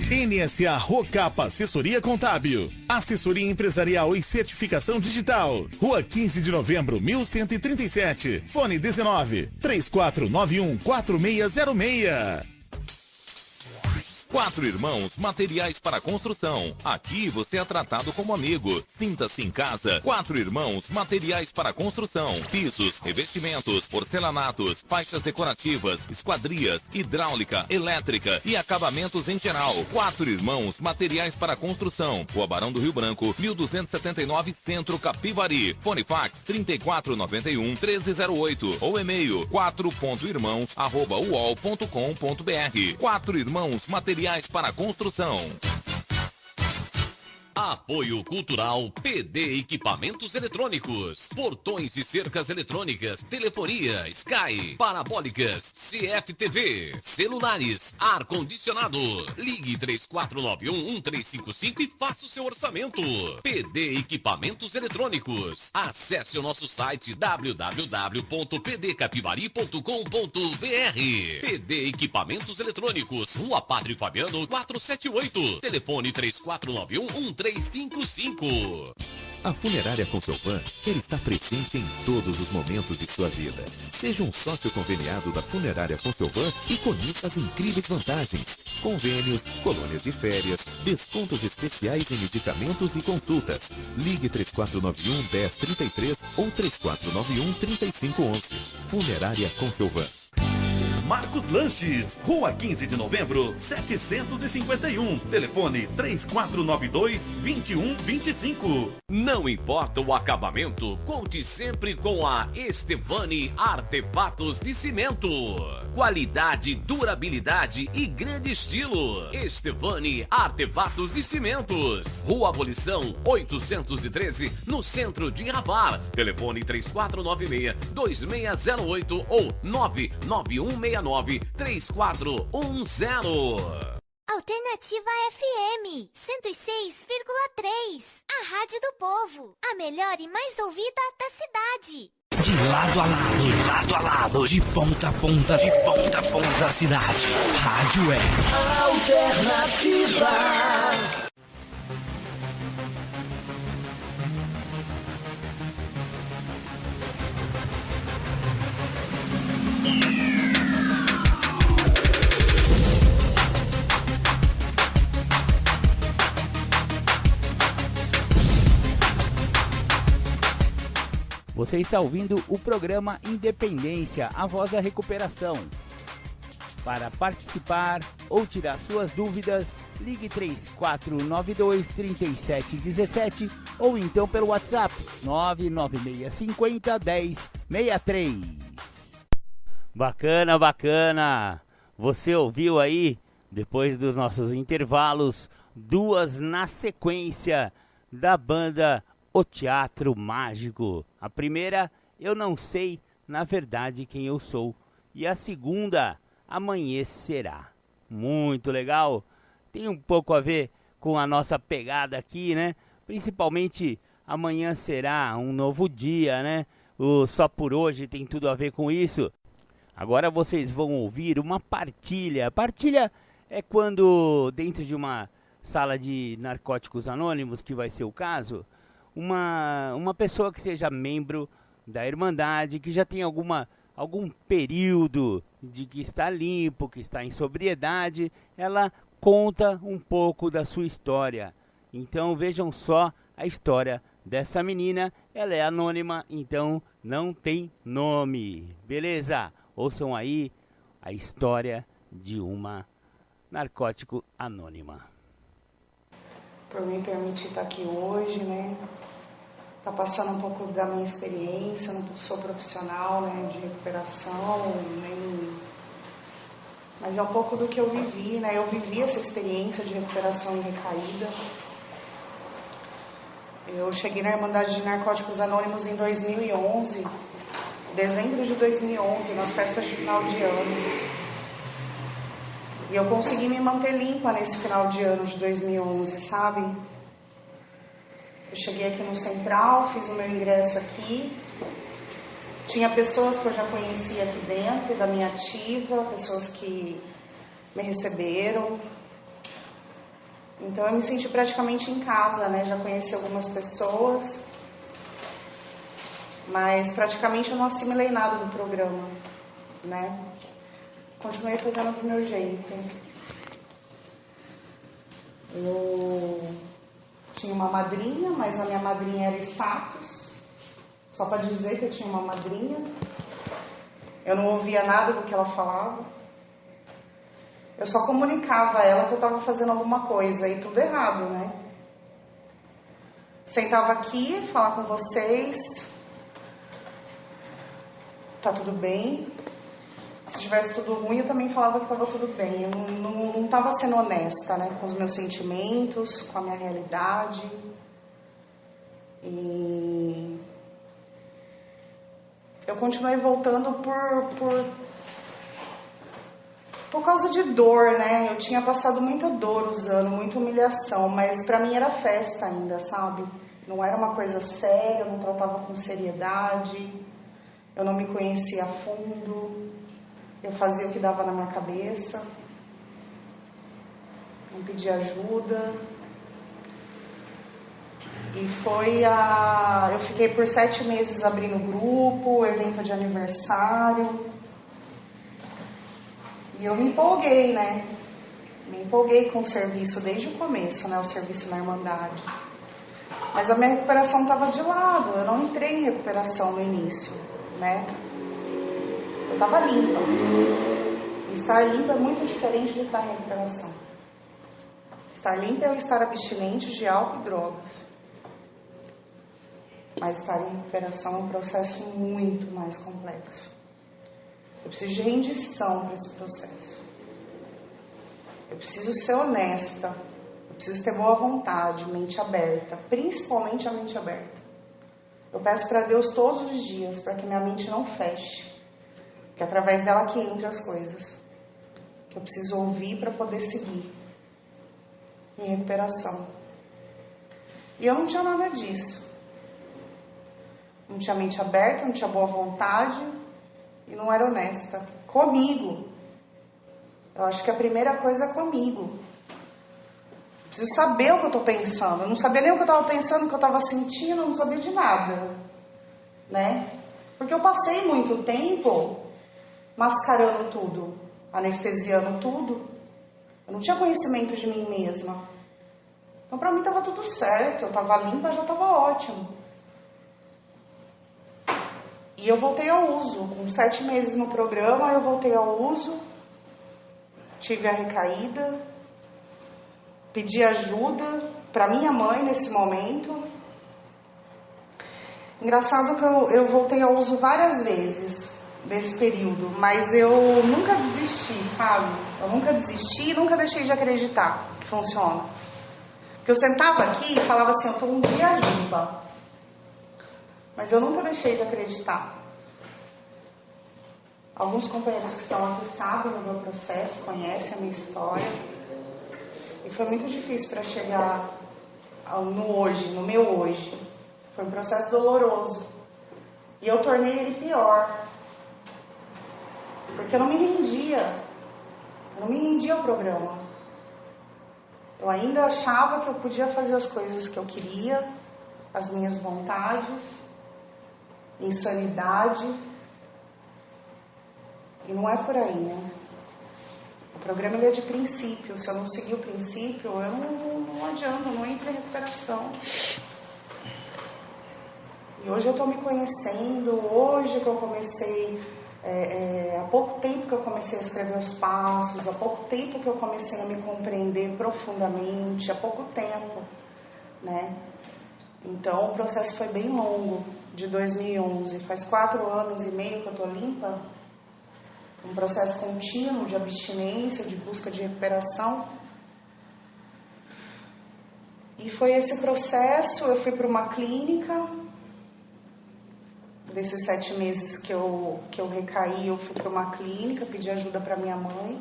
NSA Rocapa Assessoria Contábil, assessoria empresarial e certificação digital. Rua 15 de Novembro, 1137. Fone 19-3491-4606. Quatro Irmãos Materiais para Construção. Aqui você é tratado como amigo. Sinta-se em casa. Quatro Irmãos Materiais para Construção. Pisos, revestimentos, porcelanatos, faixas decorativas, esquadrias, hidráulica, elétrica e acabamentos em geral. Quatro Irmãos Materiais para Construção. Rua Barão do Rio Branco, 1279, Centro, Capivari. Fone fax 3491-1308 ou e-mail 4.irmãos@uol.com.br. Quatro Irmãos Materiais para Construção. Apoio Cultural PD Equipamentos Eletrônicos, portões e cercas eletrônicas, telefonia, Sky, parabólicas, CFTV, celulares, ar-condicionado. Ligue 3491-1355 e faça o seu orçamento. PD Equipamentos Eletrônicos. Acesse o nosso site www.pdcapivari.com.br. PD Equipamentos Eletrônicos, Rua Padre Fabiano 478. Telefone 3491-1355. A Funerária Conselvan quer estar presente em todos os momentos de sua vida. Seja um sócio conveniado da Funerária Conselvan e conheça as incríveis vantagens: convênios, colônias de férias, descontos especiais em medicamentos e consultas. Ligue 3491-1033 ou 3491-3511. Funerária Conselvan. Marcos Lanches, Rua 15 de Novembro, 751. Telefone 3492-2125. Não importa o acabamento, conte sempre com a Estevani Artefatos de Cimento. Qualidade, durabilidade e grande estilo. Estevani Artefatos de Cimentos. Rua Abolição 813, no centro de Ravar. Telefone 3496-2608 ou 99169-3410. Alternativa FM 106,3. A rádio do povo. A melhor e mais ouvida da cidade. De lado a lado, de lado a lado, de ponta a ponta, de ponta a ponta da cidade. Rádio é Alternativa. Você está ouvindo o programa Independência, a voz da recuperação. Para participar ou tirar suas dúvidas, ligue 3492-3717 ou então pelo WhatsApp 99650-1063. Bacana, bacana! Você ouviu aí, depois dos nossos intervalos, duas na sequência da banda O Teatro Mágico. A primeira, Eu Não Sei, na Verdade, Quem Eu Sou. E a segunda, amanhecerá. Muito legal. Tem um pouco a ver com a nossa pegada aqui, né? Principalmente amanhã será um novo dia, né? O Só por Hoje tem tudo a ver com isso. Agora vocês vão ouvir uma partilha. Partilha é quando dentro de uma sala de narcóticos anônimos, que vai ser o caso, uma pessoa que seja membro da Irmandade, que já tem algum período de que está limpo, que está em sobriedade, ela conta um pouco da sua história. Então vejam só a história dessa menina. Ela é anônima, então não tem nome. Beleza? Ouçam aí a história de uma narcótico anônima. Por me permitir estar aqui hoje, né? Tá passando um pouco da minha experiência, não sou profissional, né, de recuperação, mas é um pouco do que eu vivi, né? Eu vivi essa experiência de recuperação e recaída. Eu cheguei na Irmandade de Narcóticos Anônimos em 2011, dezembro de 2011, nas festas de final de ano. E eu consegui me manter limpa nesse final de ano de 2011, sabe? Eu cheguei aqui no Central, fiz o meu ingresso aqui. Tinha pessoas que eu já conhecia aqui dentro, da minha ativa, pessoas que me receberam. Então eu me senti praticamente em casa, né? Já conheci algumas pessoas, mas praticamente eu não assimilei nada do programa, né? Continuei fazendo do meu jeito. Eu tinha uma madrinha, mas a minha madrinha era status, só para dizer que eu tinha uma madrinha. Eu não ouvia nada do que ela falava. Eu só comunicava a ela que eu estava fazendo alguma coisa, e tudo errado, né? Sentava aqui, falar com vocês. Tá tudo bem. Se tivesse tudo ruim, eu também falava que estava tudo bem. Eu não estava sendo honesta, né? Com os meus sentimentos, com a minha realidade. E eu continuei voltando por causa de dor, né? Eu tinha passado muita dor usando, muita humilhação, mas pra mim era festa ainda, sabe? Não era uma coisa séria, eu não tratava com seriedade, eu não me conhecia a fundo, eu fazia o que dava na minha cabeça, não pedia ajuda. E eu fiquei por 7 meses abrindo grupo, evento de aniversário. E eu me empolguei, né? Me empolguei com o serviço desde o começo, né? O serviço na Irmandade. Mas a minha recuperação estava de lado. Eu não entrei em recuperação no início, né? Eu estava limpa. E estar limpa é muito diferente de estar em recuperação. Estar limpa é estar abstinente de álcool e drogas. Mas estar em recuperação é um processo muito mais complexo. Eu preciso de rendição para esse processo. Eu preciso ser honesta. Eu preciso ter boa vontade, mente aberta. Principalmente a mente aberta. Eu peço para Deus todos os dias para que minha mente não feche. Que é através dela que entram as coisas. Que eu preciso ouvir para poder seguir. Em recuperação. E eu não tinha nada disso. Não tinha mente aberta, não tinha boa vontade. E não era honesta. Comigo. Eu acho que a primeira coisa é comigo. Preciso saber o que eu estou pensando. Eu não sabia nem o que eu estava pensando, o que eu estava sentindo, eu não sabia de nada. Né? Porque eu passei muito tempo mascarando tudo, anestesiando tudo. Eu não tinha conhecimento de mim mesma. Então pra mim estava tudo certo. Eu estava limpa, já estava ótimo. E eu voltei ao uso. Com 7 meses no programa, eu voltei ao uso. Tive a recaída. Pedi ajuda para minha mãe nesse momento. Engraçado que eu voltei ao uso várias vezes desse período. Mas eu nunca desisti, sabe? Eu nunca desisti e nunca deixei de acreditar que funciona. Porque eu sentava aqui e falava assim, eu tô um dia limpa. Mas eu nunca deixei de acreditar. Alguns companheiros que estão aqui sabem o meu processo, conhecem a minha história. E foi muito difícil para chegar no hoje, no meu hoje. Foi um processo doloroso. E eu tornei ele pior. Porque eu não me rendia. Eu não me rendia ao programa. Eu ainda achava que eu podia fazer as coisas que eu queria, as minhas vontades, insanidade. E não é por aí, né? O programa ele é de princípio. Se eu não seguir o princípio, eu não adianto, não entro em recuperação. E hoje eu estou me conhecendo, hoje que eu comecei, há pouco tempo que eu comecei a escrever os passos, há pouco tempo que eu comecei a me compreender profundamente, há pouco tempo, né? Então o processo foi bem longo, de 2011, faz 4 anos e meio que eu estou limpa, um processo contínuo de abstinência, de busca de recuperação. E foi esse processo, eu fui para uma clínica. Desses 7 meses que eu recaí, eu fui para uma clínica, pedi ajuda para minha mãe.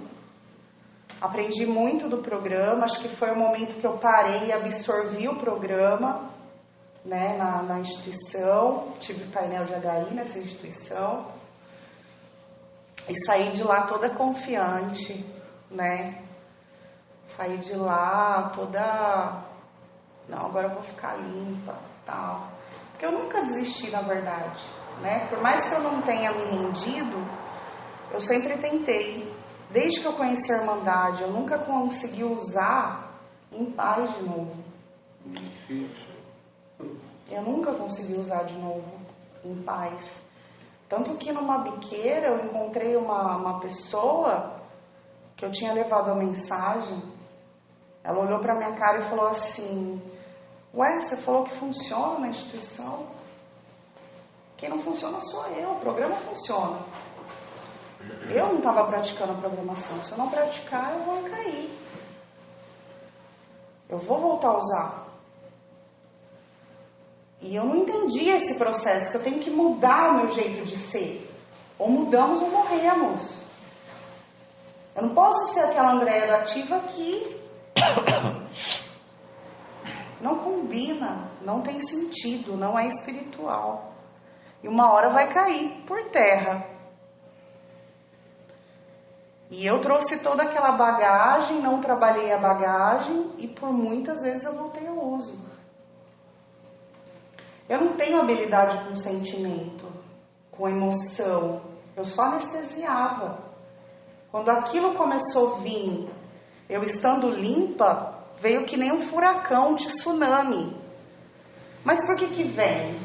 Aprendi muito do programa, acho que foi o momento que eu parei e absorvi o programa, né, na instituição. Tive painel de HI nessa instituição. E saí de lá toda confiante, né? Saí de lá toda... Não, agora eu vou ficar limpa, tal. Porque eu nunca desisti, na verdade, né? Por mais que eu não tenha me rendido, eu sempre tentei. Desde que eu conheci a Irmandade, eu nunca consegui usar em paz de novo. Eu nunca consegui usar de novo em paz. Tanto que numa biqueira eu encontrei uma pessoa que eu tinha levado a mensagem. Ela olhou pra minha cara e falou assim: ué, você falou que funciona na instituição? Quem não funciona sou eu, o programa funciona. Eu não estava praticando a programação. Se eu não praticar, eu vou cair. Eu vou voltar a usar. E eu não entendi esse processo, que eu tenho que mudar o meu jeito de ser. Ou mudamos ou morremos. Eu não posso ser aquela Andréia da ativa que não combina, não tem sentido, não é espiritual. E uma hora vai cair por terra. E eu trouxe toda aquela bagagem, não trabalhei a bagagem e por muitas vezes eu voltei ao uso. Eu não tenho habilidade com sentimento, com emoção. Eu só anestesiava. Quando aquilo começou a vir, eu estando limpa, veio que nem um furacão, um tsunami. Mas por que vem?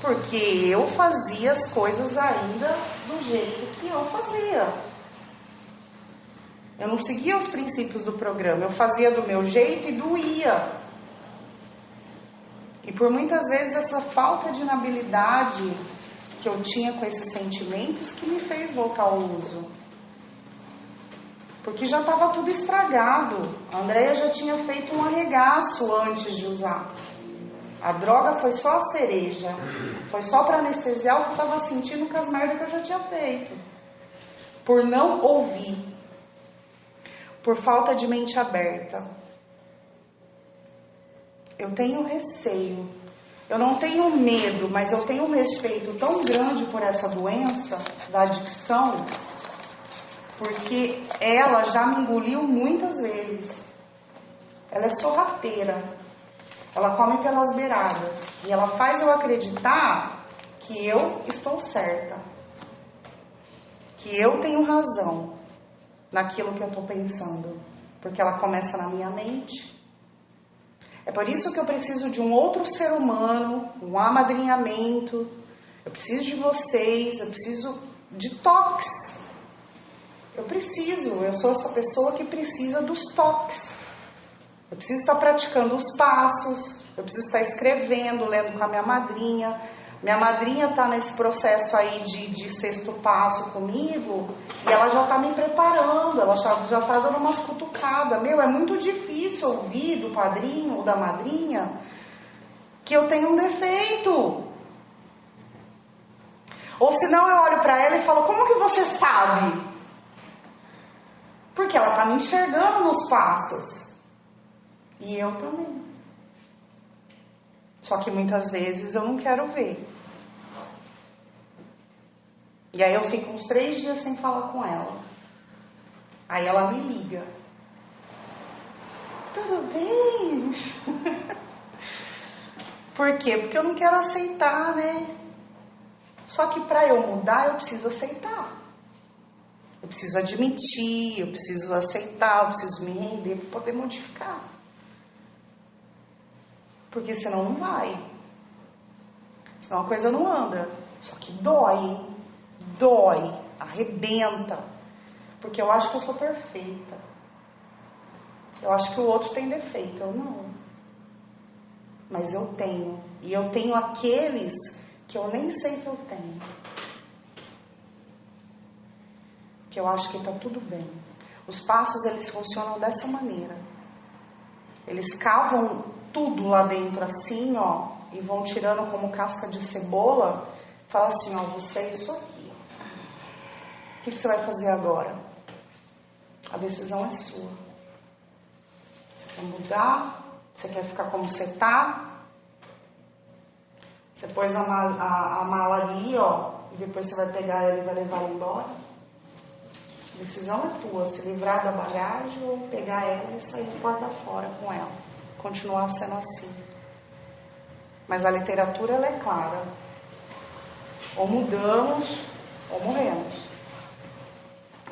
Porque eu fazia as coisas ainda do jeito que eu fazia. Eu não seguia os princípios do programa. Eu fazia do meu jeito e doía. E por muitas vezes essa falta de inabilidade que eu tinha com esses sentimentos que me fez voltar ao uso. Porque já estava tudo estragado. A Andréia já tinha feito um arregaço antes de usar. A droga foi só a cereja. Foi só para anestesiar o que eu estava sentindo com as merdas que eu já tinha feito. Por não ouvir. Por falta de mente aberta. Eu tenho receio. Eu não tenho medo, mas eu tenho um respeito tão grande por essa doença da adicção, porque ela já me engoliu muitas vezes. Ela é sorrateira. Ela come pelas beiradas. E ela faz eu acreditar que eu estou certa. Que eu tenho razão naquilo que eu estou pensando. Porque ela começa na minha mente. É por isso que eu preciso de um outro ser humano, um amadrinhamento. Eu preciso de vocês, eu preciso de toques. Eu sou essa pessoa que precisa dos toques. Eu preciso estar praticando os passos, eu preciso estar escrevendo, lendo com a minha madrinha. Minha madrinha está nesse processo aí de 6º passo comigo e ela já está me preparando, ela já está dando umas cutucadas. É muito difícil ouvir do padrinho ou da madrinha que eu tenho um defeito. Ou senão eu olho pra ela e falo, como que você sabe? Porque ela tá me enxergando nos passos. E eu também. Só que muitas vezes eu não quero ver. E aí eu fico uns 3 dias sem falar com ela. Aí ela me liga. Tudo bem? Por quê? Porque eu não quero aceitar, né? Só que para eu mudar, eu preciso aceitar. Eu preciso admitir, eu preciso aceitar, eu preciso me render para poder modificar. Porque senão não vai. Senão a coisa não anda. Só que dói, dói, arrebenta. Porque eu acho que eu sou perfeita. Eu acho que o outro tem defeito, eu não. Mas eu tenho. E eu tenho aqueles que eu nem sei que eu tenho. Que eu acho que tá tudo bem. Os passos, eles funcionam dessa maneira. Eles cavam tudo lá dentro assim, ó, e vão tirando como casca de cebola. Fala assim, ó, você é isso aqui. O que você vai fazer agora? A decisão é sua. Você quer mudar? Você quer ficar como você tá? Você pôs a mala ali, ó, e depois você vai pegar ela e vai levar ela embora? A decisão é tua, se livrar da bagagem ou pegar ela e sair de porta fora com ela. Continuar sendo assim. Mas a literatura, ela é clara. Ou mudamos, ou morremos.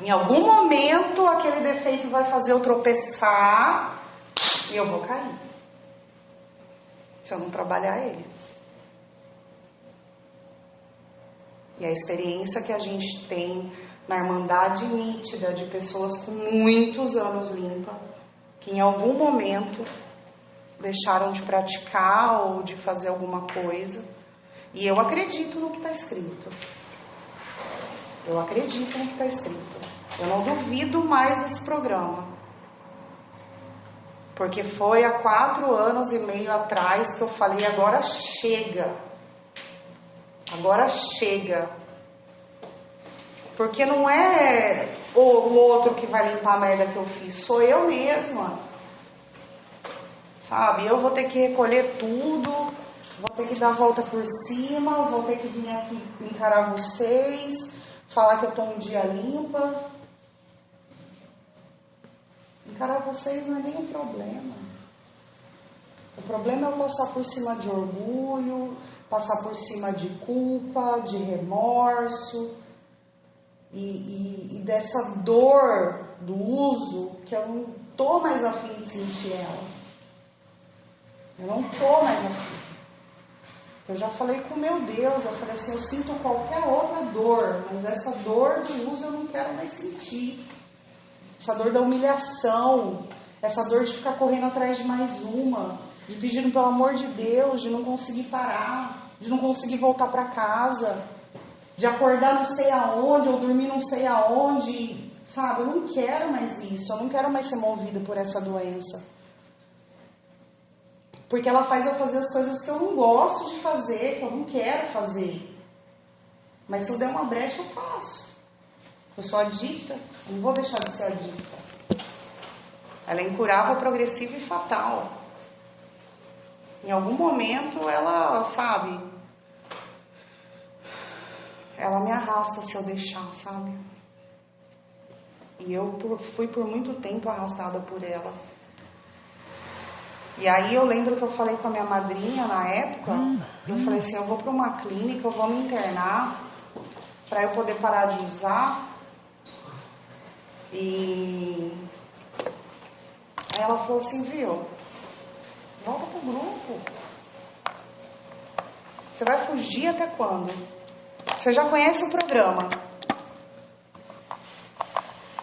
Em algum momento, aquele defeito vai fazer eu tropeçar e eu vou cair. Se eu não trabalhar ele. E a experiência que a gente tem na irmandade nítida de pessoas com muitos anos limpa, que em algum momento deixaram de praticar ou de fazer alguma coisa. E eu acredito no que está escrito. Eu acredito no que está escrito. Eu não duvido mais desse programa. Porque foi há 4 anos e meio atrás que eu falei, agora chega. Agora chega. Porque não é o outro que vai limpar a merda que eu fiz, sou eu mesma. Sabe? Eu vou ter que recolher tudo, vou ter que dar a volta por cima, vou ter que vir aqui encarar vocês, falar que eu tô um dia limpa. Encarar vocês não é nem um problema. O problema é eu passar por cima de orgulho, passar por cima de culpa, de remorso e dessa dor do uso que eu não tô mais afim de sentir ela. Eu não tô mais afim. Eu já falei com meu Deus, eu falei assim, eu sinto qualquer outra dor, mas essa dor do uso eu não quero mais sentir. Essa dor da humilhação, essa dor de ficar correndo atrás de mais uma, de pedindo pelo amor de Deus, de não conseguir parar, de não conseguir voltar para casa, de acordar não sei aonde, ou dormir não sei aonde, sabe? Eu não quero mais isso, eu não quero mais ser movida por essa doença. Porque ela faz eu fazer as coisas que eu não gosto de fazer, que eu não quero fazer. Mas se eu der uma brecha, eu faço. Eu sou adicta, eu não vou deixar de ser adicta. Ela é incurável, progressiva e fatal. Em algum momento ela, sabe, ela me arrasta se eu deixar, sabe? E eu fui por muito tempo arrastada por ela. E aí eu lembro que eu falei com a minha madrinha na época, eu falei assim, eu vou para uma clínica, eu vou me internar para eu poder parar de usar. E aí ela falou assim, viu, volta pro grupo. Você vai fugir até quando? Você já conhece o programa.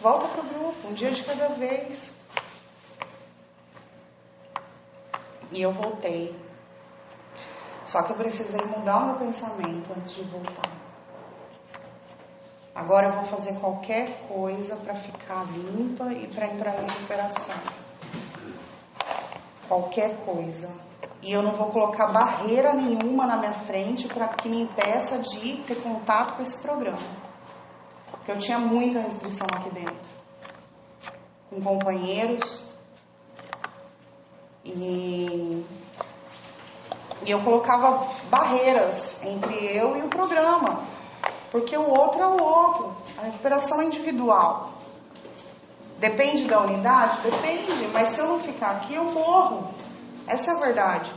Volta pro grupo, um dia de cada vez. E eu voltei. Só que eu precisei mudar o meu pensamento antes de voltar. Agora eu vou fazer qualquer coisa para ficar limpa e para entrar em recuperação. Qualquer coisa. E eu não vou colocar barreira nenhuma na minha frente para que me impeça de ter contato com esse programa. Porque eu tinha muita restrição aqui dentro. Com companheiros. E eu colocava barreiras entre eu e o programa. Porque o outro é o outro. A recuperação é individual. Depende da unidade? Depende. Mas se eu não ficar aqui, eu morro. Essa é a verdade.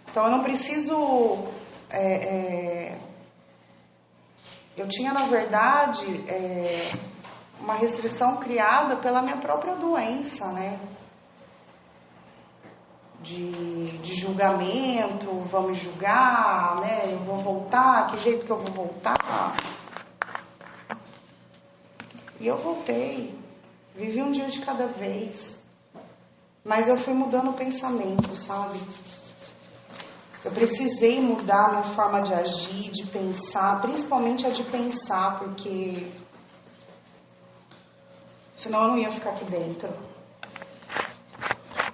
Então eu não preciso... Eu tinha, na verdade, uma restrição criada pela minha própria doença, né? De julgamento, vão me julgar, né? Eu vou voltar, que jeito que eu vou voltar? E eu voltei. Vivi um dia de cada vez. Mas eu fui mudando o pensamento, sabe? Eu precisei mudar a minha forma de agir, de pensar, principalmente a de pensar, porque senão eu não ia ficar aqui dentro.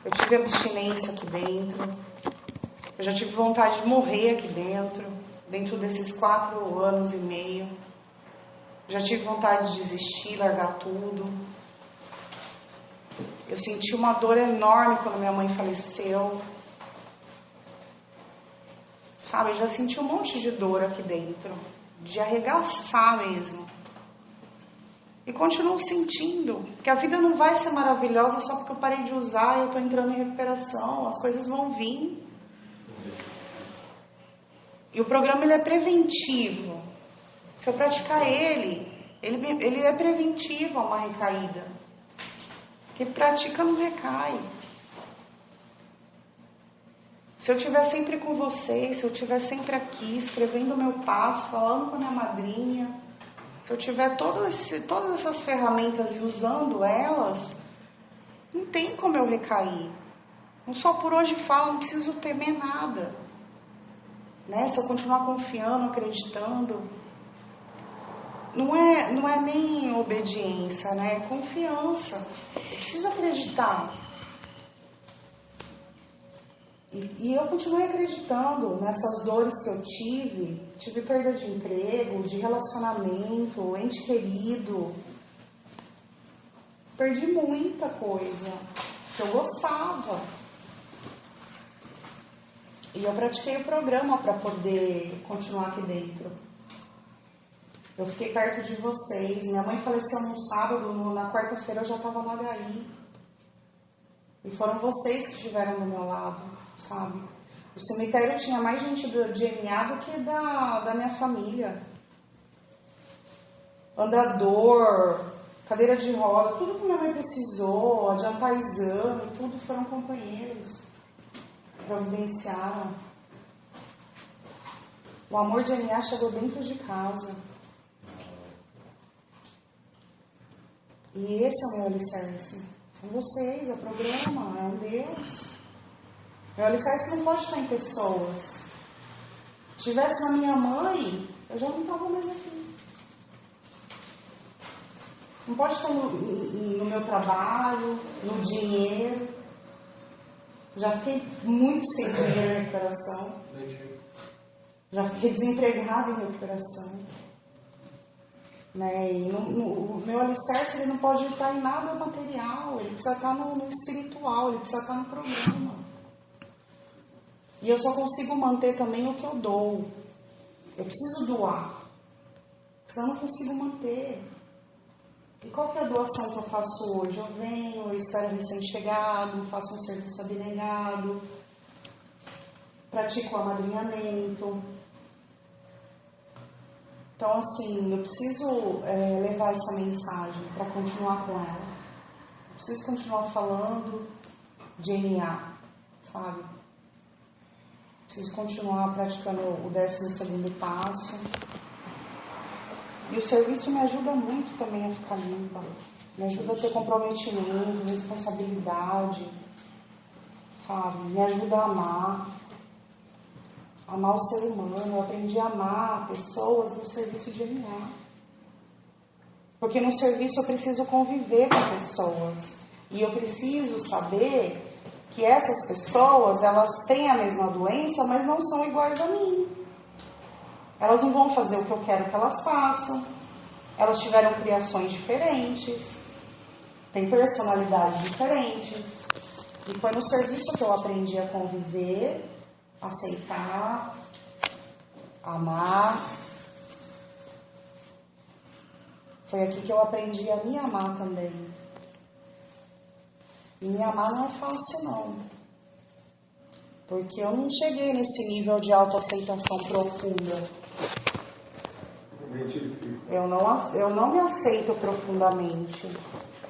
Eu tive abstinência aqui dentro, eu já tive vontade de morrer aqui dentro desses 4 anos e meio. Já tive vontade de desistir, largar tudo. Eu senti uma dor enorme quando minha mãe faleceu. Sabe, eu já senti um monte de dor aqui dentro, de arregaçar mesmo. E continuo sentindo, que a vida não vai ser maravilhosa só porque eu parei de usar e eu estou entrando em recuperação, as coisas vão vir. E o programa ele é preventivo. Se eu praticar ele é preventivo a uma recaída. Quem pratica não recai. Se eu estiver sempre com vocês, se eu estiver sempre aqui, escrevendo o meu passo, falando com a minha madrinha, se eu tiver todas essas ferramentas e usando elas, não tem como eu recair. Não só por hoje falo, não preciso temer nada. Né? Se eu continuar confiando, acreditando, não é nem obediência, né? É confiança. Eu preciso acreditar. E eu continuei acreditando nessas dores que eu tive. Tive perda de emprego, de relacionamento, ente querido. Perdi muita coisa que eu gostava. E eu pratiquei o programa para poder continuar aqui dentro. Eu fiquei perto de vocês. Minha mãe faleceu no sábado, na quarta-feira eu já estava no HI. E foram vocês que estiveram do meu lado, sabe? O cemitério tinha mais gente do DNA do que da minha família. Andador, cadeira de roda, tudo que minha mãe precisou, adiantar exame, tudo foram companheiros. Providenciaram. O amor de DNA chegou dentro de casa. E esse é o meu alicerce. São vocês, é o programa, é um Deus. Meu alicerce não pode estar em pessoas. Se estivesse na minha mãe, eu já não estava mais aqui. Não pode estar no meu trabalho, no dinheiro. Já fiquei muito sem dinheiro em recuperação. Já fiquei desempregada em recuperação. Né? E o meu alicerce ele não pode estar em nada material. Ele precisa estar no espiritual, ele precisa estar no programa. E eu só consigo manter também o que eu dou. Eu preciso doar. Senão eu não consigo manter. E qual que é a doação que eu faço hoje? Eu venho, eu espero recém-chegado, faço um serviço abnegado, pratico o amadrinhamento. Então, assim, eu preciso levar essa mensagem para continuar com ela. Eu preciso continuar falando de NA, sabe? Preciso continuar praticando o 12º passo. E o serviço me ajuda muito também a ficar limpa. Me ajuda a ter comprometimento, responsabilidade, sabe? Me ajuda a amar. Amar o ser humano. Eu aprendi a amar pessoas no serviço de NA. Porque no serviço eu preciso conviver com pessoas. E eu preciso saber que essas pessoas, elas têm a mesma doença, mas não são iguais a mim. Elas não vão fazer o que eu quero que elas façam. Elas tiveram criações diferentes, têm personalidades diferentes. E foi no serviço que eu aprendi a conviver, aceitar, amar. Foi aqui que eu aprendi a me amar também. E me amar não é fácil, não. Porque eu não cheguei nesse nível de autoaceitação profunda. Eu não me aceito profundamente.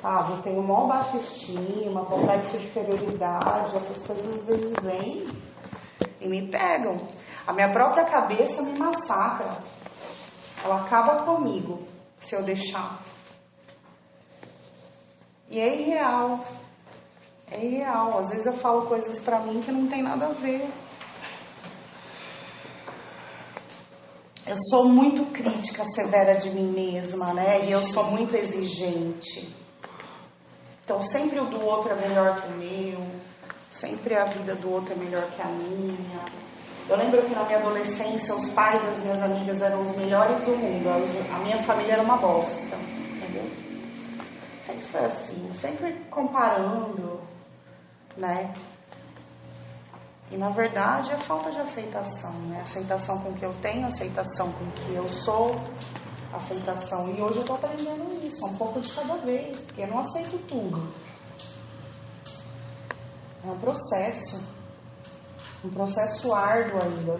Sabe? Eu tenho maior baixa estima, complexo de inferioridade, essas coisas às vezes vêm e me pegam. A minha própria cabeça me massacra. Ela acaba comigo, se eu deixar. E é irreal. É irreal. Às vezes eu falo coisas pra mim que não tem nada a ver. Eu sou muito crítica, severa de mim mesma, né? E eu sou muito exigente. Então sempre o do outro é melhor que o meu. Sempre a vida do outro é melhor que a minha. Eu lembro que na minha adolescência os pais das minhas amigas eram os melhores do mundo. A minha família era uma bosta, entendeu? Sempre foi assim, sempre comparando, né? E na verdade é falta de aceitação, né? Aceitação com o que eu tenho, aceitação com o que eu sou, aceitação. E hoje eu tô aprendendo isso, um pouco de cada vez, porque eu não aceito tudo. É um processo árduo ainda.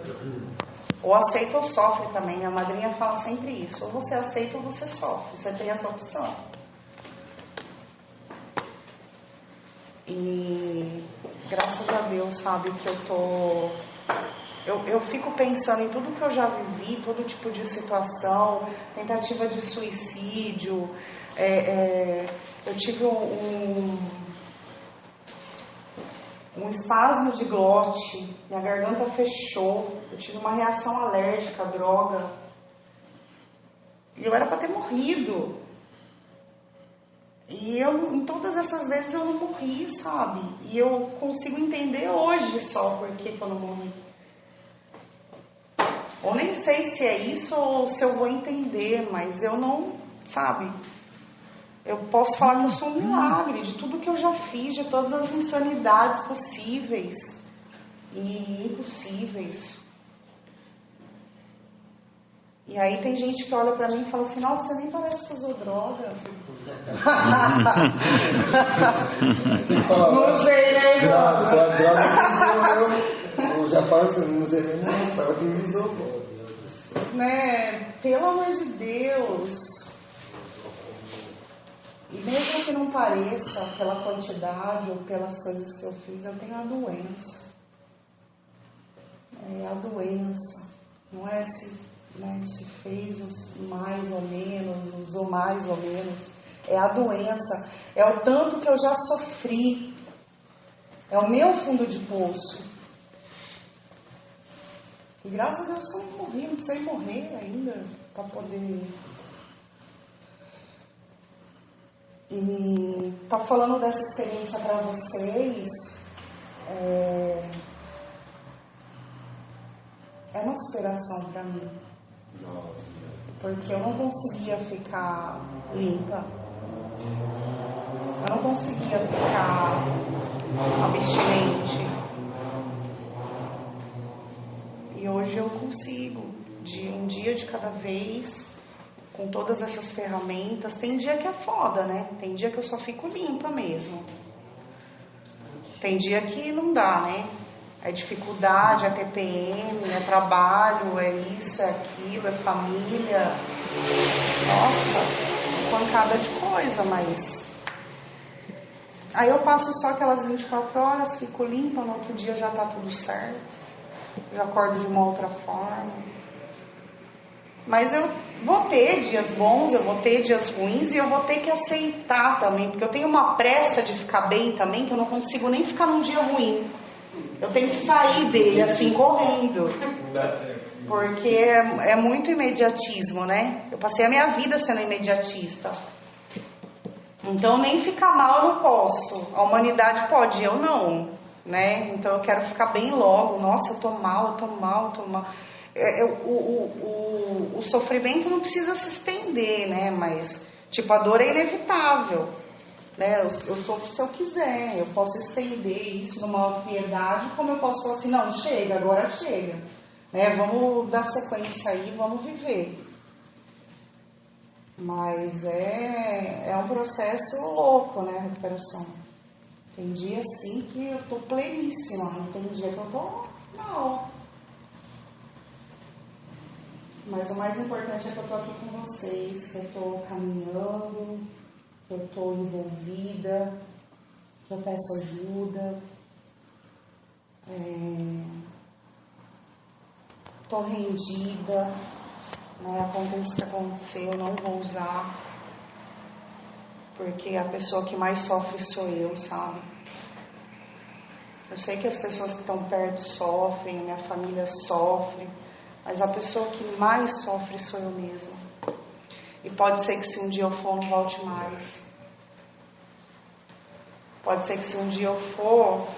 Ou aceita ou sofre também. Minha madrinha fala sempre isso. Ou você aceita ou você sofre. Você tem essa opção. E graças a Deus, sabe, que eu fico pensando em tudo que eu já vivi, todo tipo de situação, tentativa de suicídio. Eu tive um espasmo de glote, minha garganta fechou, eu tive uma reação alérgica à droga. E eu era para ter morrido. E em todas essas vezes eu não morri, sabe? E eu consigo entender hoje só por que eu não morri. Ou nem sei se é isso ou se eu vou entender, mas eu não, sabe? Eu posso falar que eu sou um milagre de tudo que eu já fiz, de todas as insanidades possíveis e impossíveis. E aí tem gente que olha pra mim e fala assim, nossa, você nem parece que usou droga. Não sei, né, eu já falo assim, não sei nem não, fala que me usou. Né, pelo amor de Deus. E mesmo que não pareça pela quantidade ou pelas coisas que eu fiz, eu tenho a doença. É a doença. Não é se fez mais ou menos, usou mais ou menos. É a doença. É o tanto que eu já sofri. É o meu fundo de poço. E graças a Deus que eu não morri, não precisei morrer ainda para poder... E tá falando dessa experiência para vocês, é uma superação para mim. Porque eu não conseguia ficar limpa. Eu não conseguia ficar abstinente. E hoje eu consigo, de um dia de cada vez, com todas essas ferramentas. Tem dia que é foda, né? Tem dia que eu só fico limpa mesmo. Tem dia que não dá, né? É dificuldade, é TPM, é trabalho, é isso, é aquilo, é família. Nossa, pancada de coisa, mas... Aí eu passo só aquelas 24 horas, fico limpa, no outro dia já tá tudo certo. Já acordo de uma outra forma. Mas eu vou ter dias bons, eu vou ter dias ruins e eu vou ter que aceitar também, porque eu tenho uma pressa de ficar bem também, que eu não consigo nem ficar num dia ruim. Eu tenho que sair dele assim, correndo. Porque é muito imediatismo, né? Eu passei a minha vida sendo imediatista. Então nem ficar mal eu não posso. A humanidade pode, eu não. né? Então eu quero ficar bem logo. Nossa, eu tô mal. O sofrimento não precisa se estender, né? Mas, tipo, a dor é inevitável, né? Eu sofro se eu quiser. Eu posso estender isso numa piedade, como eu posso falar assim, não, chega, agora chega, né? Vamos dar sequência aí, vamos viver. Mas é um processo louco, né, a recuperação. Tem dia, assim, que eu tô pleníssima, tem dia que eu tô mal. Mas o mais importante é que eu tô aqui com vocês, que eu tô caminhando, que eu tô envolvida, que eu peço ajuda. Tô rendida. Aconteça o que acontecer, eu não vou usar, porque a pessoa que mais sofre sou eu, sabe? Eu sei que as pessoas que estão perto sofrem, minha família sofre, mas a pessoa que mais sofre sou eu mesma. E pode ser que se um dia eu for, não volte mais. Pode ser que se um dia eu for,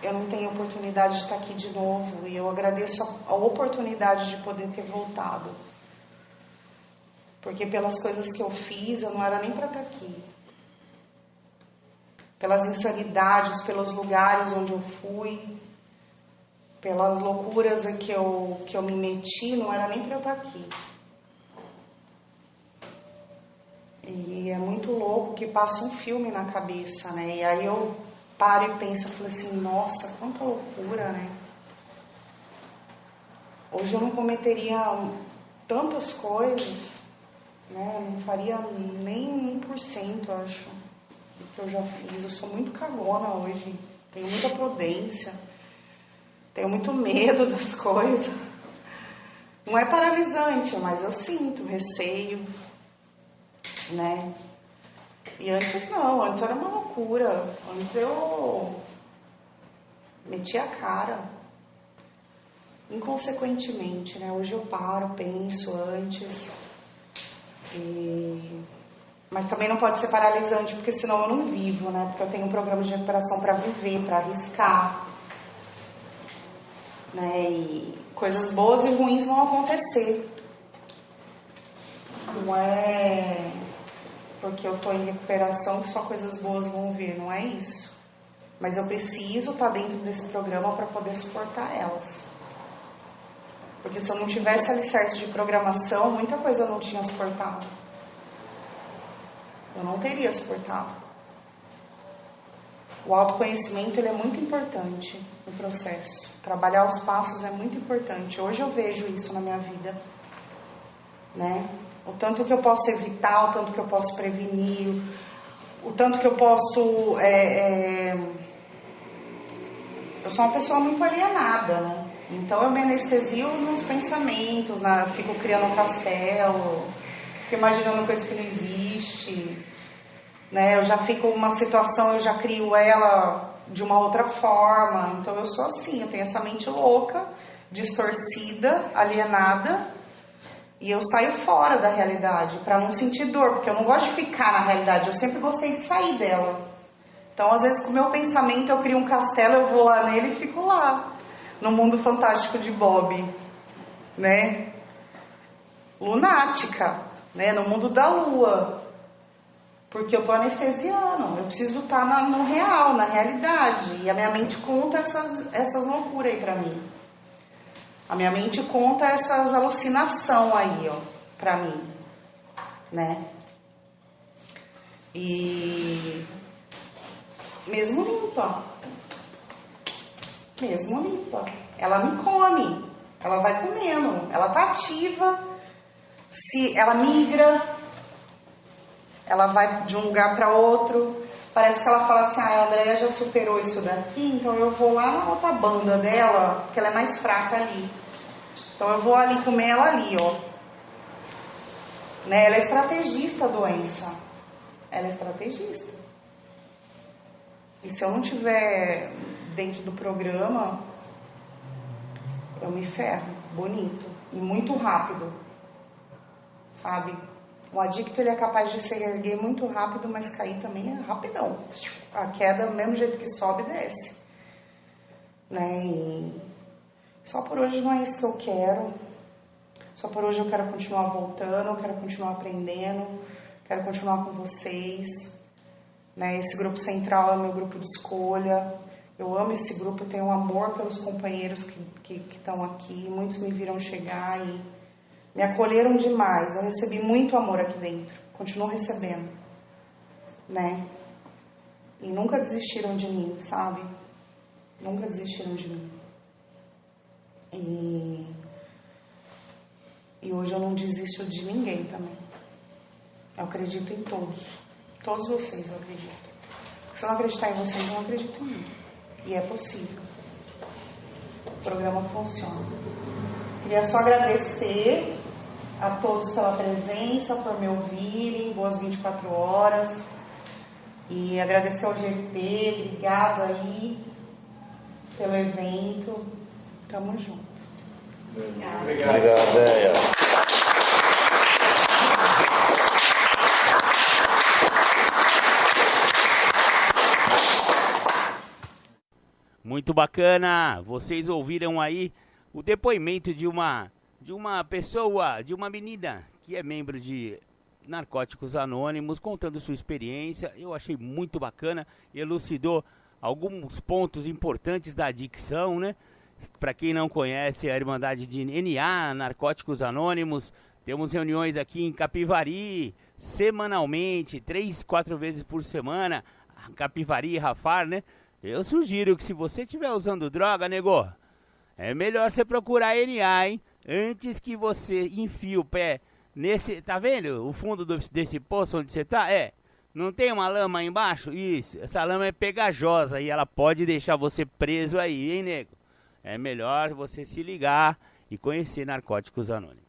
eu não tenha oportunidade de estar aqui de novo, e eu agradeço a oportunidade de poder ter voltado. Porque pelas coisas que eu fiz, eu não era nem para estar aqui. Pelas insanidades, pelos lugares onde eu fui, pelas loucuras em que eu me meti, não era nem para eu estar aqui. E é muito louco que passa um filme na cabeça, né? E aí eu paro e penso, eu falo assim, nossa, quanta loucura, né? Hoje eu não cometeria tantas coisas, né? Não faria nem 1%, acho, do que eu já fiz. Eu sou muito cagona hoje, tenho muita prudência, tenho muito medo das coisas. Não é paralisante, mas eu sinto receio, né? E antes não, antes era uma loucura. Antes eu metia a cara inconsequentemente, né? Hoje eu paro, penso antes. Mas também não pode ser paralisante, porque senão eu não vivo, né? Porque eu tenho um programa de recuperação para viver, para arriscar, né? E coisas boas e ruins vão acontecer. Não é porque eu tô em recuperação que só coisas boas vão vir, não é isso. Mas eu preciso estar dentro desse programa para poder suportar elas. Porque se eu não tivesse alicerce de programação, muita coisa eu não tinha suportado. Eu não teria suportado. O autoconhecimento, ele é muito importante no processo. Trabalhar os passos é muito importante. Hoje eu vejo isso na minha vida, né? O tanto que eu posso evitar, o tanto que eu posso prevenir, o tanto que eu posso... Eu sou uma pessoa muito alienada, né? Então eu me anestesio nos pensamentos, fico criando um castelo, fico imaginando coisa que não existe, né? Eu já fico numa situação, eu já crio ela de uma outra forma. Então eu sou assim, eu tenho essa mente louca, distorcida, alienada, e eu saio fora da realidade para não sentir dor, porque eu não gosto de ficar na realidade, eu sempre gostei de sair dela. Então às vezes com o meu pensamento eu crio um castelo, eu vou lá nele e fico lá. No mundo fantástico de Bob, né? Lunática, né? No mundo da lua. Porque eu tô anestesiando, eu preciso estar no real, na realidade. E a minha mente conta essas loucuras aí pra mim. A minha mente conta essas alucinações aí, ó, pra mim, né? E mesmo limpa. Mesmo limpa. Ela me come. Ela vai comendo. Ela tá ativa. Se ela migra, ela vai de um lugar para outro. Parece que ela fala assim, a Andréia já superou isso daqui, então eu vou lá na outra banda dela, porque ela é mais fraca ali. Então eu vou ali comer ela ali, ó. Né? Ela é estrategista, a doença. Ela é estrategista. E se eu não tiver dentro do programa, eu me ferro, bonito, e muito rápido, sabe? O adicto, ele é capaz de se erguer muito rápido, mas cair também é rapidão. A queda, do mesmo jeito que sobe, desce. né? E só por hoje não é isso que eu quero. Só por hoje eu quero continuar voltando, eu quero continuar aprendendo, quero continuar com vocês, né? Esse grupo central é o meu grupo de escolha. Eu amo esse grupo, tenho um amor pelos companheiros que estão aqui. Muitos me viram chegar e me acolheram demais. Eu recebi muito amor aqui dentro, continuo recebendo, né? E nunca desistiram de mim, sabe? Nunca desistiram de mim. E hoje eu não desisto de ninguém também. Eu acredito em todos. Todos vocês eu acredito. Se eu não acreditar em vocês, eu não acredito em mim. E é possível. O programa funciona. Queria só agradecer a todos pela presença, por me ouvirem. Boas 24 horas. E agradecer ao GP. Obrigado aí pelo evento. Tamo junto. Obrigado, Déia. Muito bacana, vocês ouviram aí o depoimento de uma pessoa, de uma menina que é membro de Narcóticos Anônimos, contando sua experiência. Eu achei muito bacana, elucidou alguns pontos importantes da adicção, né? Para quem não conhece a Irmandade de NA, Narcóticos Anônimos, temos reuniões aqui em Capivari, semanalmente, 3, 4 vezes por semana, Capivari e Rafar, né? Eu sugiro que se você estiver usando droga, nego, é melhor você procurar a NA, hein? Antes que você enfie o pé nesse... Tá vendo o fundo desse poço onde você tá? Não tem uma lama aí embaixo? Isso, essa lama é pegajosa e ela pode deixar você preso aí, hein, nego? É melhor você se ligar e conhecer Narcóticos Anônimos.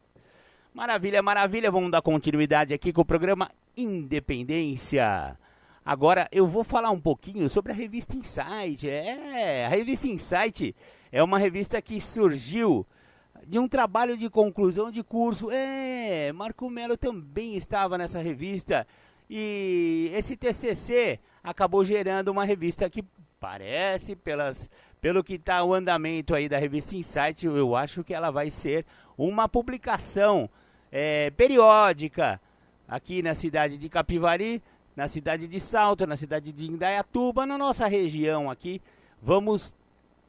Maravilha, maravilha. Vamos dar continuidade aqui com o programa Independência. Agora eu vou falar um pouquinho sobre a revista Insight. A revista Insight é uma revista que surgiu de um trabalho de conclusão de curso. Marco Melo também estava nessa revista. E esse TCC acabou gerando uma revista que parece, pelo que está o andamento aí da revista Insight, eu acho que ela vai ser uma publicação periódica aqui na cidade de Capivari, na cidade de Salto, na cidade de Indaiatuba, na nossa região aqui. Vamos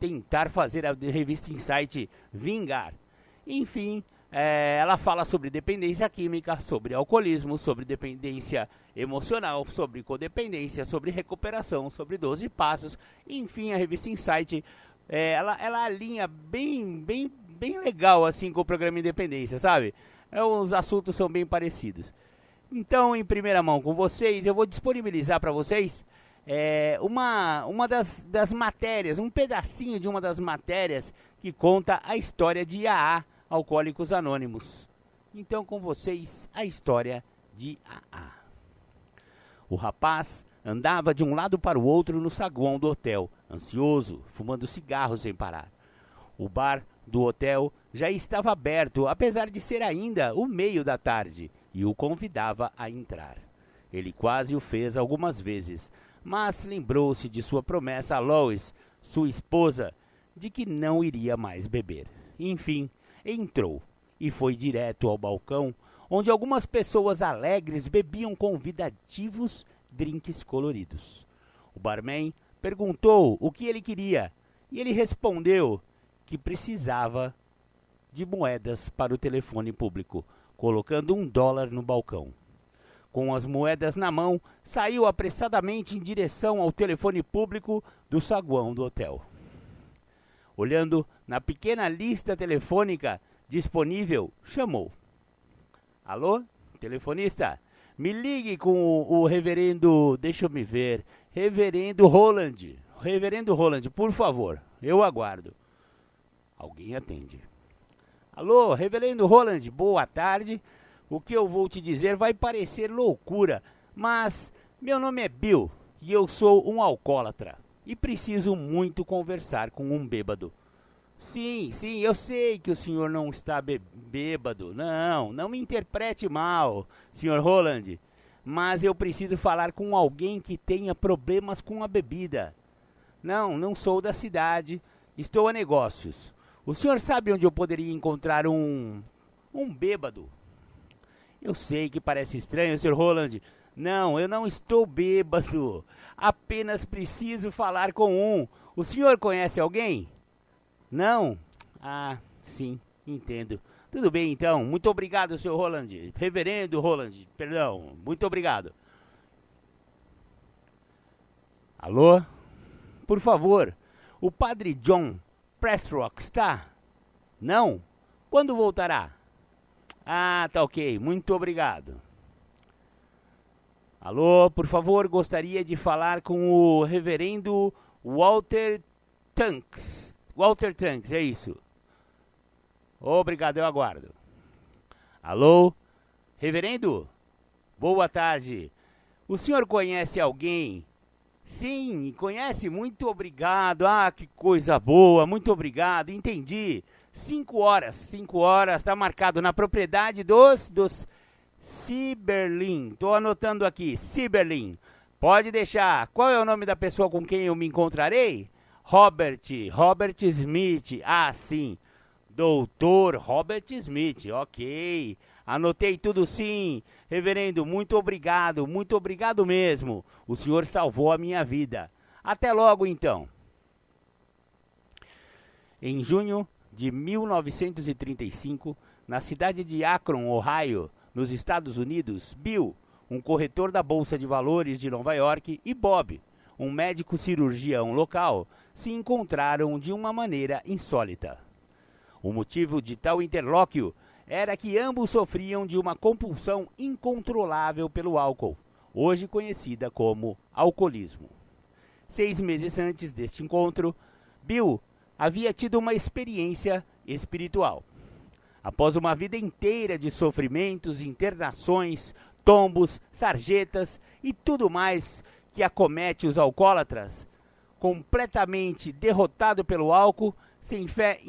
tentar fazer a revista Insight vingar. Enfim, ela fala sobre dependência química, sobre alcoolismo, sobre dependência emocional, sobre codependência, sobre recuperação, sobre 12 passos. Enfim, a revista Insight, ela alinha bem legal assim com o programa Independência, sabe? Os assuntos são bem parecidos. Então, em primeira mão com vocês, eu vou disponibilizar para vocês uma das matérias, um pedacinho de uma das matérias que conta a história de AA, Alcoólicos Anônimos. Então, com vocês, a história de AA. O rapaz andava de um lado para o outro no saguão do hotel, ansioso, fumando cigarro sem parar. O bar do hotel já estava aberto, apesar de ser ainda o meio da tarde, e o convidava a entrar. Ele quase o fez algumas vezes, mas lembrou-se de sua promessa a Lois, sua esposa, de que não iria mais beber. Enfim, entrou e foi direto ao balcão, onde algumas pessoas alegres bebiam convidativos drinks coloridos. O barman perguntou o que ele queria e ele respondeu que precisava de moedas para o telefone público, colocando $1 no balcão. Com as moedas na mão, saiu apressadamente em direção ao telefone público do saguão do hotel. Olhando na pequena lista telefônica disponível, chamou. Alô, telefonista? Me ligue com o reverendo, deixa eu me ver, reverendo Roland. Reverendo Roland, por favor, eu aguardo. Alguém atende. Alô, reverendo Roland, boa tarde. O que eu vou te dizer vai parecer loucura, mas meu nome é Bill e eu sou um alcoólatra e preciso muito conversar com um bêbado. Sim, eu sei que o senhor não está bêbado. Não me interprete mal, senhor Roland. Mas eu preciso falar com alguém que tenha problemas com a bebida. Não sou da cidade estou a negócios. O senhor sabe onde eu poderia encontrar um bêbado? Eu sei que parece estranho, Sr. Roland. Não, eu não estou bêbado. Apenas preciso falar com um. O senhor conhece alguém? Não? Ah, sim, entendo. Tudo bem, então. Muito obrigado, Sr. Roland. Reverendo Roland, perdão. Muito obrigado. Alô? Por favor, o padre John Prestrock está? Não? Quando voltará? Ah, tá ok. Muito obrigado. Alô, por favor, gostaria de falar com o reverendo Walter Tanks. Walter Tanks, é isso. Obrigado, eu aguardo. Alô, reverendo? Boa tarde. O senhor conhece alguém? Sim, conhece? Muito obrigado. Ah, que coisa boa, muito obrigado. Entendi. 5 horas, está marcado na propriedade dos Ciberlin. Estou anotando aqui, Ciberlin. Pode deixar. Qual é o nome da pessoa com quem eu me encontrarei? Robert Smith. Ah, sim. Doutor Robert Smith, ok. Anotei tudo sim. Reverendo, muito obrigado mesmo. O senhor salvou a minha vida. Até logo, então. Em junho de 1935, na cidade de Akron, Ohio, nos Estados Unidos, Bill, um corretor da Bolsa de Valores de Nova York, e Bob, um médico cirurgião local, se encontraram de uma maneira insólita. O motivo de tal interlóquio era que ambos sofriam de uma compulsão incontrolável pelo álcool, hoje conhecida como alcoolismo. 6 meses antes deste encontro, Bill havia tido uma experiência espiritual. Após uma vida inteira de sofrimentos, internações, tombos, sarjetas e tudo mais que acomete os alcoólatras, completamente derrotado pelo álcool, sem fé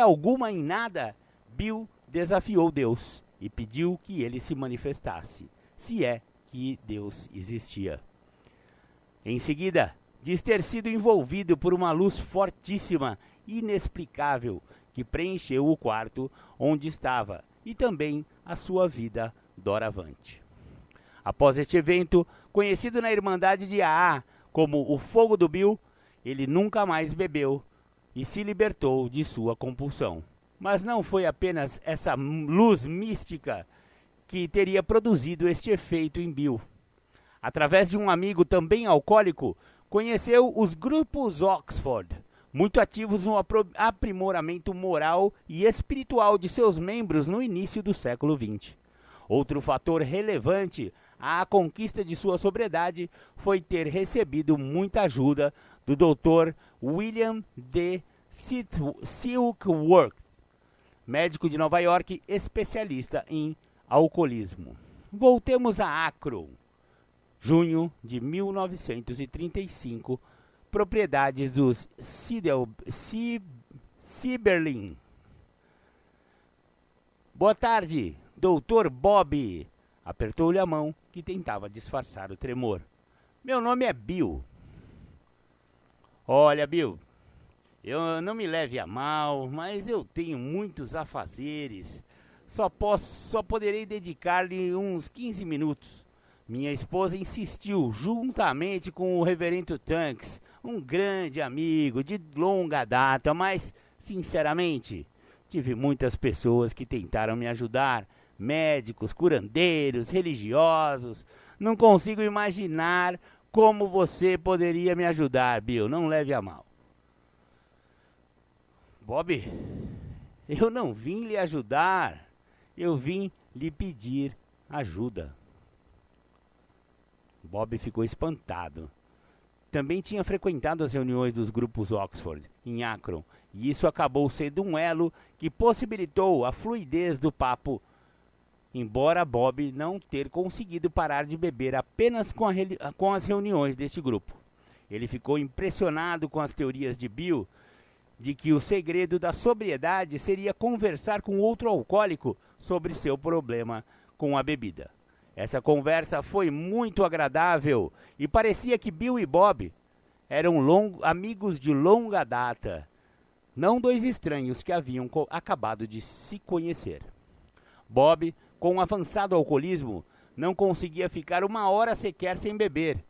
alguma em nada, Bill desafiou Deus e pediu que ele se manifestasse, se é que Deus existia. Em seguida, diz ter sido envolvido por uma luz fortíssima, inexplicável, que preencheu o quarto onde estava e também a sua vida doravante. Após este evento, conhecido na Irmandade de AA como o Fogo do Bill, ele nunca mais bebeu e se libertou de sua compulsão. Mas não foi apenas essa luz mística que teria produzido este efeito em Bill. Através de um amigo também alcoólico, conheceu os grupos Oxford, muito ativos no aprimoramento moral e espiritual de seus membros no início do século XX. Outro fator relevante à conquista de sua sobriedade foi ter recebido muita ajuda do Dr. William D. Silkworth, médico de Nova York, especialista em alcoolismo. Voltemos a Akron, junho de 1935, propriedades dos Ciberlin. Boa tarde, Dr. Bob. Apertou-lhe a mão, que tentava disfarçar o tremor. Meu nome é Bill. Olha, Bill, eu não me leve a mal, mas eu tenho muitos afazeres. Só poderei dedicar-lhe uns 15 minutos. Minha esposa insistiu, juntamente com o reverendo Tanks, um grande amigo de longa data, mas, sinceramente, tive muitas pessoas que tentaram me ajudar, médicos, curandeiros, religiosos. Não consigo imaginar como você poderia me ajudar, Bill, não leve a mal. Bob, eu não vim lhe ajudar, eu vim lhe pedir ajuda. Bob ficou espantado. Também tinha frequentado as reuniões dos grupos Oxford, em Akron, e isso acabou sendo um elo que possibilitou a fluidez do papo, embora Bob não ter conseguido parar de beber apenas com as reuniões deste grupo. Ele ficou impressionado com as teorias de Bill, de que o segredo da sobriedade seria conversar com outro alcoólico sobre seu problema com a bebida. Essa conversa foi muito agradável e parecia que Bill e Bob eram amigos de longa data, não dois estranhos que haviam acabado de se conhecer. Bob, com um avançado alcoolismo, não conseguia ficar uma hora sequer sem beber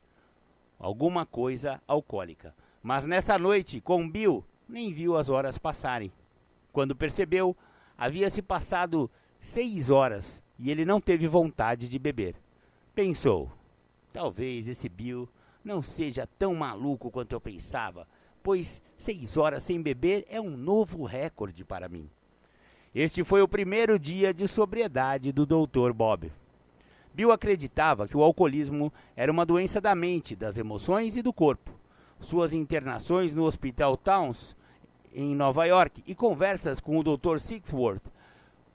alguma coisa alcoólica. Mas nessa noite, com Bill, nem viu as horas passarem. Quando percebeu, havia se passado 6 horas e ele não teve vontade de beber. Pensou, talvez esse Bill não seja tão maluco quanto eu pensava, pois 6 horas sem beber é um novo recorde para mim. Este foi o primeiro dia de sobriedade do Dr. Bob. Bill acreditava que o alcoolismo era uma doença da mente, das emoções e do corpo. Suas internações no Hospital Towns, em Nova York, e conversas com o Dr. Sixworth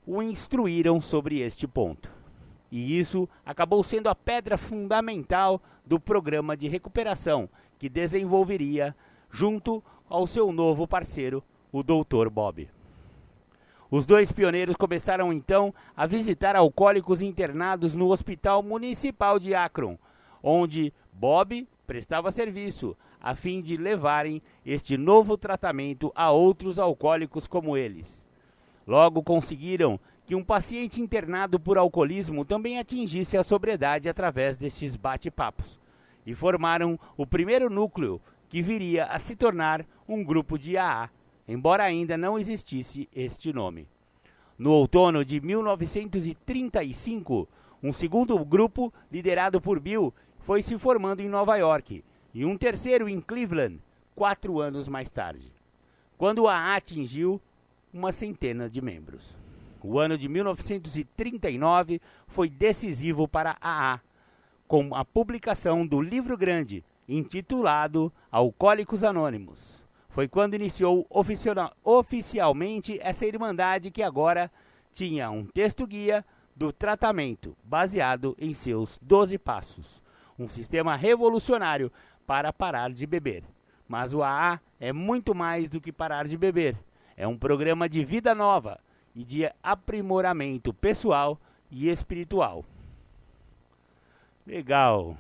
o instruíram sobre este ponto. E isso acabou sendo a pedra fundamental do programa de recuperação que desenvolveria junto ao seu novo parceiro, o Dr. Bob. Os dois pioneiros começaram então a visitar alcoólicos internados no Hospital Municipal de Akron, onde Bob prestava serviço, a fim de levarem este novo tratamento a outros alcoólicos como eles. Logo conseguiram que um paciente internado por alcoolismo também atingisse a sobriedade através destes bate-papos, e formaram o primeiro núcleo que viria a se tornar um grupo de AA, embora ainda não existisse este nome. No outono de 1935, um segundo grupo, liderado por Bill, foi se formando em Nova York, e um terceiro em Cleveland, 4 anos mais tarde, quando a AA atingiu uma centena de membros. O ano de 1939 foi decisivo para a AA, com a publicação do livro grande, intitulado Alcoólicos Anônimos. Foi quando iniciou oficialmente essa irmandade que agora tinha um texto-guia do tratamento, baseado em seus 12 passos. Um sistema revolucionário para parar de beber. Mas o AA é muito mais do que parar de beber. É um programa de vida nova e de aprimoramento pessoal e espiritual. Legal.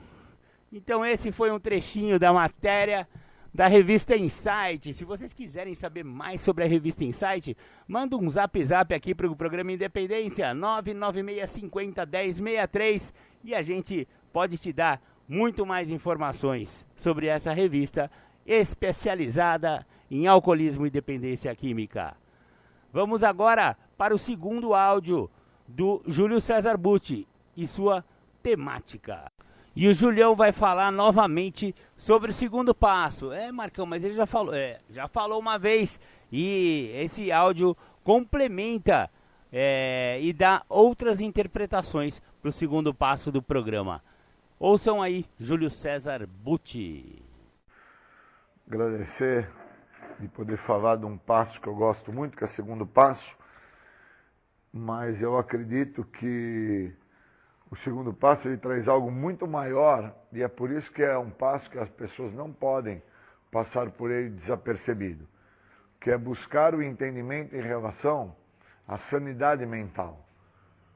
Então esse foi um trechinho da matéria da revista Insight. Se vocês quiserem saber mais sobre a revista Insight, manda um zap aqui para o programa Independência, 996501063, e a gente pode te dar muito mais informações sobre essa revista especializada em alcoolismo e dependência química. Vamos agora para o segundo áudio do Júlio César Butti e sua temática. E o Julião vai falar novamente sobre o segundo passo. Marcão, mas ele já falou uma vez. E esse áudio complementa e dá outras interpretações para o segundo passo do programa. Ouçam aí, Júlio César Butti. Agradecer de poder falar de um passo que eu gosto muito, que é o segundo passo. Mas eu acredito que o segundo passo ele traz algo muito maior, e é por isso que é um passo que as pessoas não podem passar por ele desapercebido, que é buscar o entendimento em relação à sanidade mental.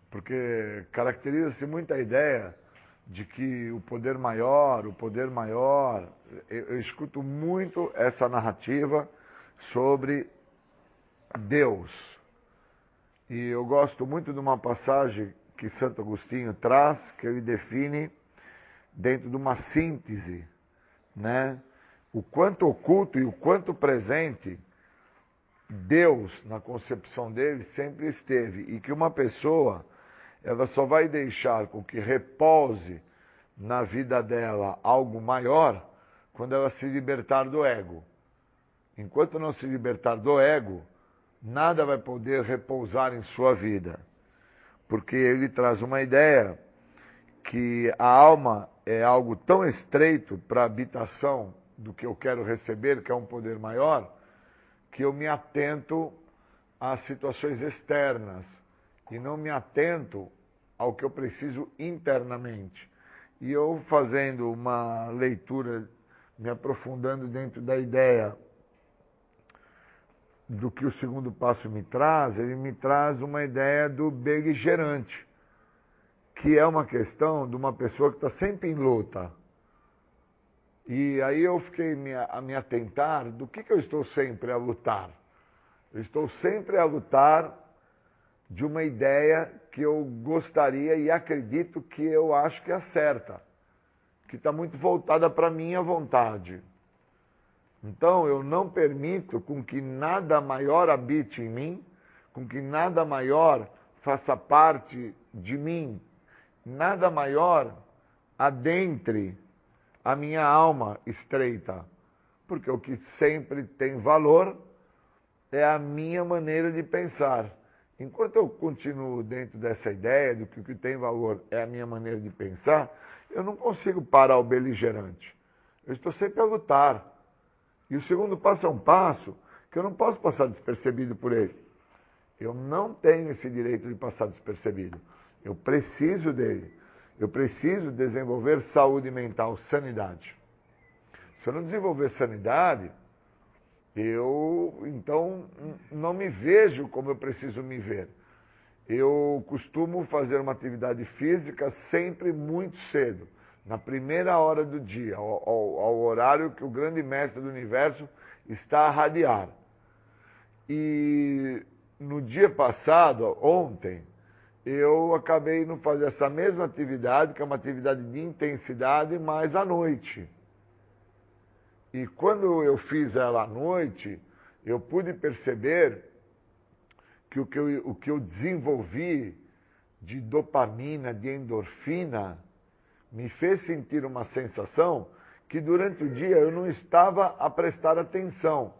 Porque caracteriza-se muito a ideia de que o poder maior, eu escuto muito essa narrativa sobre Deus. E eu gosto muito de uma passagem que Santo Agostinho traz, que ele define dentro de uma síntese, né? O quanto oculto e o quanto presente Deus, na concepção dele, sempre esteve. E que uma pessoa, ela só vai deixar com que repouse na vida dela algo maior quando ela se libertar do ego. Enquanto não se libertar do ego, nada vai poder repousar em sua vida. Porque ele traz uma ideia que a alma é algo tão estreito para a habitação do que eu quero receber, que é um poder maior, que eu me atento às situações externas e não me atento ao que eu preciso internamente. E eu fazendo uma leitura, me aprofundando dentro da ideia do que o segundo passo me traz, ele me traz uma ideia do beligerante, que é uma questão de uma pessoa que está sempre em luta. E aí eu fiquei a me atentar do que eu estou sempre a lutar. Eu estou sempre a lutar de uma ideia que eu gostaria e acredito que eu acho que é certa, que está muito voltada para a minha vontade. Então eu não permito com que nada maior habite em mim, com que nada maior faça parte de mim, nada maior adentre a minha alma estreita, porque o que sempre tem valor é a minha maneira de pensar. Enquanto eu continuo dentro dessa ideia de que o que tem valor é a minha maneira de pensar, eu não consigo parar o beligerante. Eu estou sempre a lutar. E o segundo passo é um passo que eu não posso passar despercebido por ele. Eu não tenho esse direito de passar despercebido. Eu preciso dele. Eu preciso desenvolver saúde mental, sanidade. Se eu não desenvolver sanidade, eu, então, não me vejo como eu preciso me ver. Eu costumo fazer uma atividade física sempre muito cedo, na primeira hora do dia, ao horário que o grande mestre do universo está a radiar. E no dia passado, ontem, eu acabei não fazer essa mesma atividade, que é uma atividade de intensidade, mas à noite. E quando eu fiz ela à noite, eu pude perceber que o que eu desenvolvi de dopamina, de endorfina, me fez sentir uma sensação que durante o dia eu não estava a prestar atenção.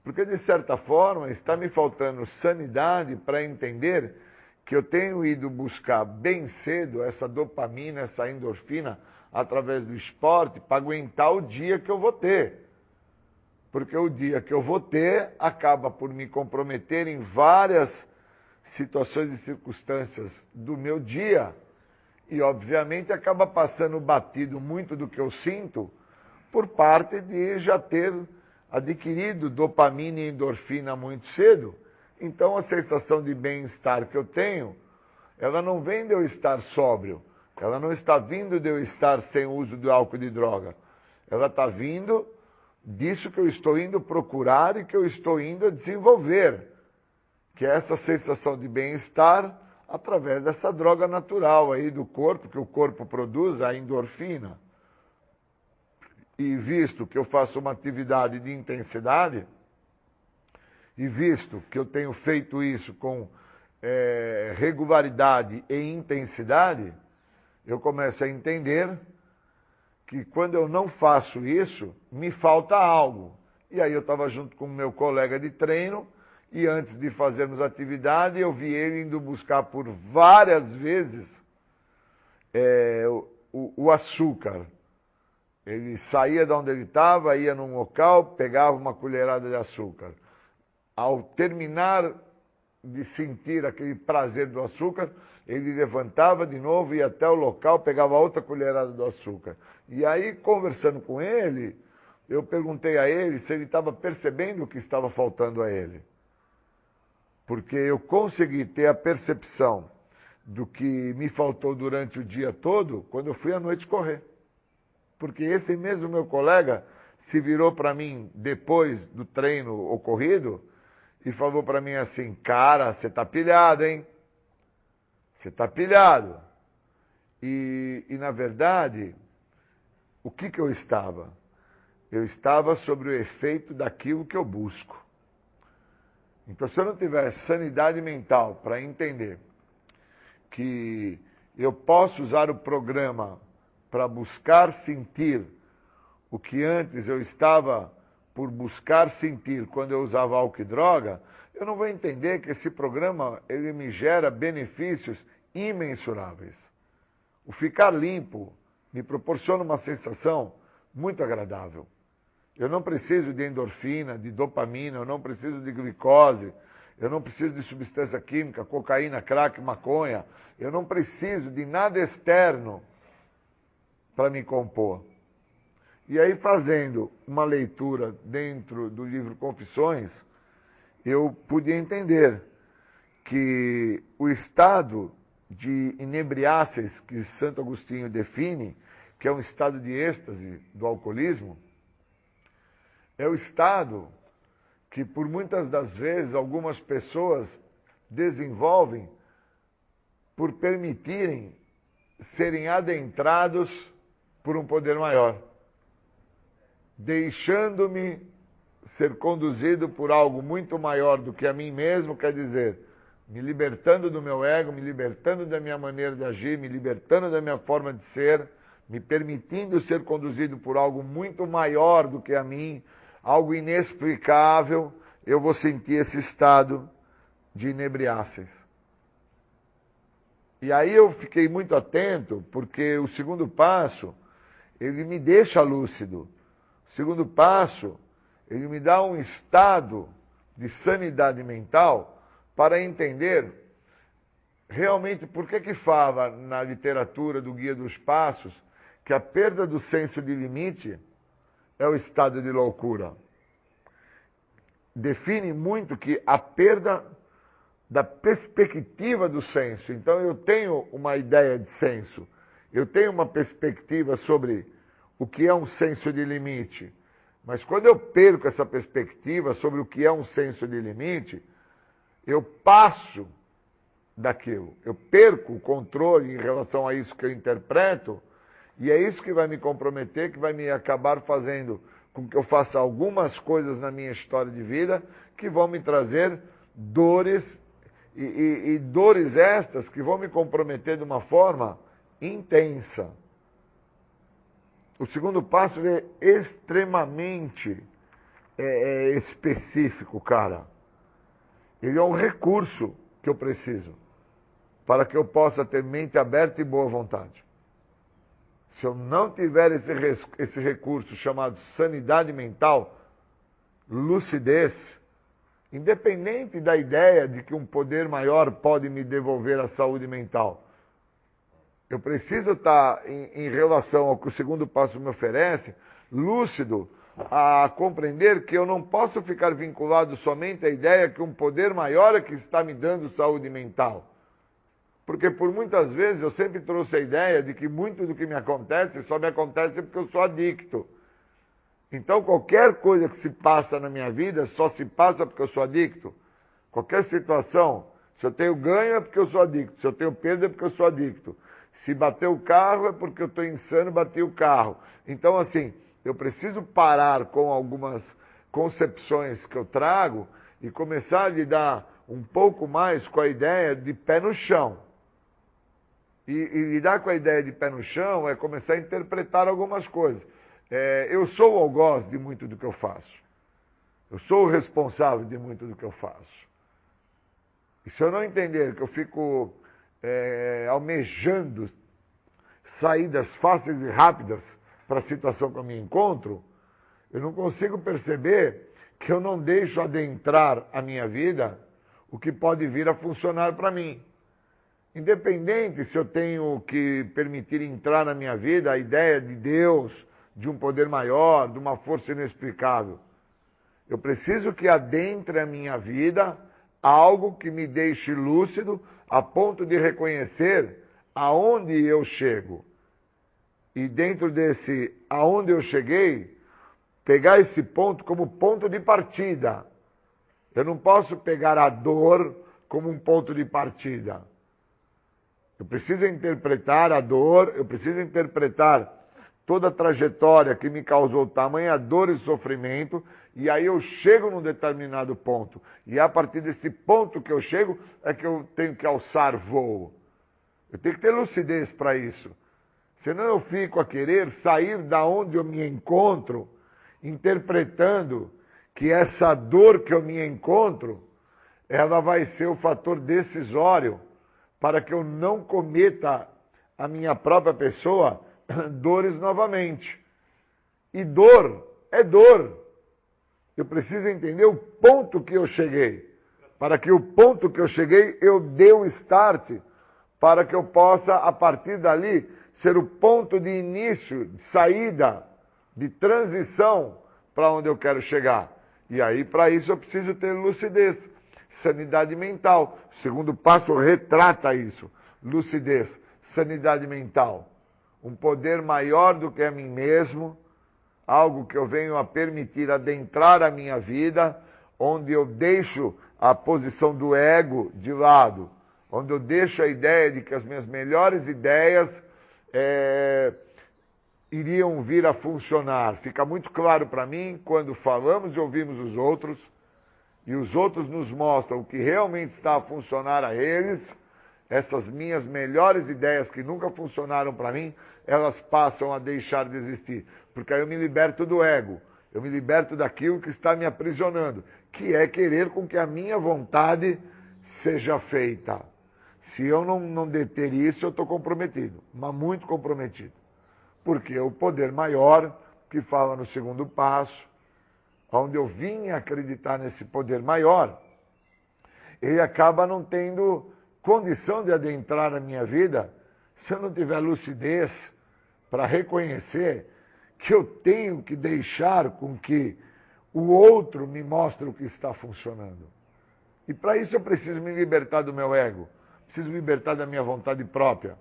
Porque, de certa forma, está me faltando sanidade para entender que eu tenho ido buscar bem cedo essa dopamina, essa endorfina, através do esporte, para aguentar o dia que eu vou ter. Porque o dia que eu vou ter acaba por me comprometer em várias situações e circunstâncias do meu dia. E, obviamente, acaba passando batido muito do que eu sinto por parte de já ter adquirido dopamina e endorfina muito cedo. Então, a sensação de bem-estar que eu tenho, ela não vem de eu estar sóbrio. Ela não está vindo de eu estar sem uso do álcool e de droga. Ela está vindo disso que eu estou indo procurar e que eu estou indo a desenvolver, que é essa sensação de bem-estar através dessa droga natural aí do corpo, que o corpo produz, a endorfina. E visto que eu faço uma atividade de intensidade, e visto que eu tenho feito isso com regularidade e intensidade, eu começo a entender que quando eu não faço isso, me falta algo. E aí eu estava junto com o meu colega de treino, e antes de fazermos atividade, eu vi ele indo buscar por várias vezes o açúcar. Ele saía de onde ele estava, ia num local, pegava uma colherada de açúcar. Ao terminar de sentir aquele prazer do açúcar, ele levantava de novo, ia até o local, pegava outra colherada do açúcar. E aí, conversando com ele, eu perguntei a ele se ele estava percebendo o que estava faltando a ele. Porque eu consegui ter a percepção do que me faltou durante o dia todo quando eu fui à noite correr. Porque esse mesmo meu colega se virou para mim depois do treino ocorrido e falou para mim assim: cara, você tá pilhado, hein? Você tá pilhado. E na verdade, o que eu estava? Eu estava sobre o efeito daquilo que eu busco. Então, se eu não tiver sanidade mental para entender que eu posso usar o programa para buscar sentir o que antes eu estava por buscar sentir quando eu usava álcool e droga, eu não vou entender que esse programa ele me gera benefícios imensuráveis. O ficar limpo me proporciona uma sensação muito agradável. Eu não preciso de endorfina, de dopamina, eu não preciso de glicose, eu não preciso de substância química, cocaína, crack, maconha. Eu não preciso de nada externo para me compor. E aí, fazendo uma leitura dentro do livro Confissões, eu pude entender que o estado de inebriáceis que Santo Agostinho define, que é um estado de êxtase do alcoolismo, é o estado que por muitas das vezes algumas pessoas desenvolvem por permitirem serem adentrados por um poder maior, deixando-me ser conduzido por algo muito maior do que a mim mesmo, quer dizer, me libertando do meu ego, me libertando da minha maneira de agir, me libertando da minha forma de ser, me permitindo ser conduzido por algo muito maior do que a mim, algo inexplicável, eu vou sentir esse estado de inebriáceis. E aí eu fiquei muito atento, porque o segundo passo, ele me deixa lúcido. O segundo passo, ele me dá um estado de sanidade mental para entender realmente por que fala na literatura do Guia dos Passos que a perda do senso de limite é o estado de loucura. Define muito que a perda da perspectiva do senso. Então eu tenho uma ideia de senso, eu tenho uma perspectiva sobre o que é um senso de limite. Mas quando eu perco essa perspectiva sobre o que é um senso de limite, eu passo daquilo. Eu perco o controle em relação a isso que eu interpreto, e é isso que vai me comprometer, que vai me acabar fazendo com que eu faça algumas coisas na minha história de vida que vão me trazer dores, e dores estas que vão me comprometer de uma forma intensa. O segundo passo é extremamente específico, cara. Ele é um recurso que eu preciso para que eu possa ter mente aberta e boa vontade. Se eu não tiver esse recurso chamado sanidade mental, lucidez, independente da ideia de que um poder maior pode me devolver a saúde mental, eu preciso estar, em relação ao que o segundo passo me oferece, lúcido a compreender que eu não posso ficar vinculado somente à ideia que um poder maior é que está me dando saúde mental. Porque por muitas vezes eu sempre trouxe a ideia de que muito do que me acontece só me acontece porque eu sou adicto. Então qualquer coisa que se passa na minha vida só se passa porque eu sou adicto. Qualquer situação, se eu tenho ganho é porque eu sou adicto, se eu tenho perda é porque eu sou adicto. Se bater o carro é porque eu estou insano e bati o carro. Então assim, eu preciso parar com algumas concepções que eu trago e começar a lidar um pouco mais com a ideia de pé no chão. E lidar com a ideia de pé no chão é começar a interpretar algumas coisas. Eu sou o algoz de muito do que eu faço. Eu sou o responsável de muito do que eu faço. E se eu não entender que eu fico almejando saídas fáceis e rápidas para a situação que eu me encontro, eu não consigo perceber que eu não deixo adentrar a minha vida o que pode vir a funcionar para mim. Independente se eu tenho que permitir entrar na minha vida a ideia de Deus, de um poder maior, de uma força inexplicável. Eu preciso que adentre a minha vida algo que me deixe lúcido a ponto de reconhecer aonde eu chego. E dentro desse aonde eu cheguei, pegar esse ponto como ponto de partida. Eu não posso pegar a dor como um ponto de partida. Eu preciso interpretar a dor, eu preciso interpretar toda a trajetória que me causou tamanha dor e sofrimento, e aí eu chego num determinado ponto. E a partir desse ponto que eu chego, é que eu tenho que alçar voo. Eu tenho que ter lucidez para isso. Senão eu fico a querer sair da onde eu me encontro, interpretando que essa dor que eu me encontro, ela vai ser o fator decisório para que eu não cometa a minha própria pessoa dores novamente. E dor é dor. Eu preciso entender o ponto que eu cheguei. Para que o ponto que eu cheguei, eu dê o start, para que eu possa, a partir dali, ser o ponto de início, de saída, de transição para onde eu quero chegar. E aí, para isso, eu preciso ter lucidez, sanidade mental. O segundo passo retrata isso. Lucidez, sanidade mental. um poder maior do que a mim mesmo, algo que eu venho a permitir adentrar a minha vida, onde eu deixo a posição do ego de lado, onde eu deixo a ideia de que as minhas melhores ideias iriam vir a funcionar. Fica muito claro para mim quando falamos e ouvimos os outros, e os outros nos mostram o que realmente está a funcionar a eles. Essas minhas melhores ideias que nunca funcionaram para mim, elas passam a deixar de existir. Porque aí eu me liberto do ego, eu me liberto daquilo que está me aprisionando, que é querer com que a minha vontade seja feita. Se eu não deter isso, eu estou comprometido, mas muito comprometido. Porque o poder maior, que fala no segundo passo, onde eu vim acreditar nesse poder maior, ele acaba não tendo condição de adentrar a minha vida se eu não tiver lucidez para reconhecer que eu tenho que deixar com que o outro me mostre o que está funcionando. E para isso eu preciso me libertar do meu ego, preciso me libertar da minha vontade própria.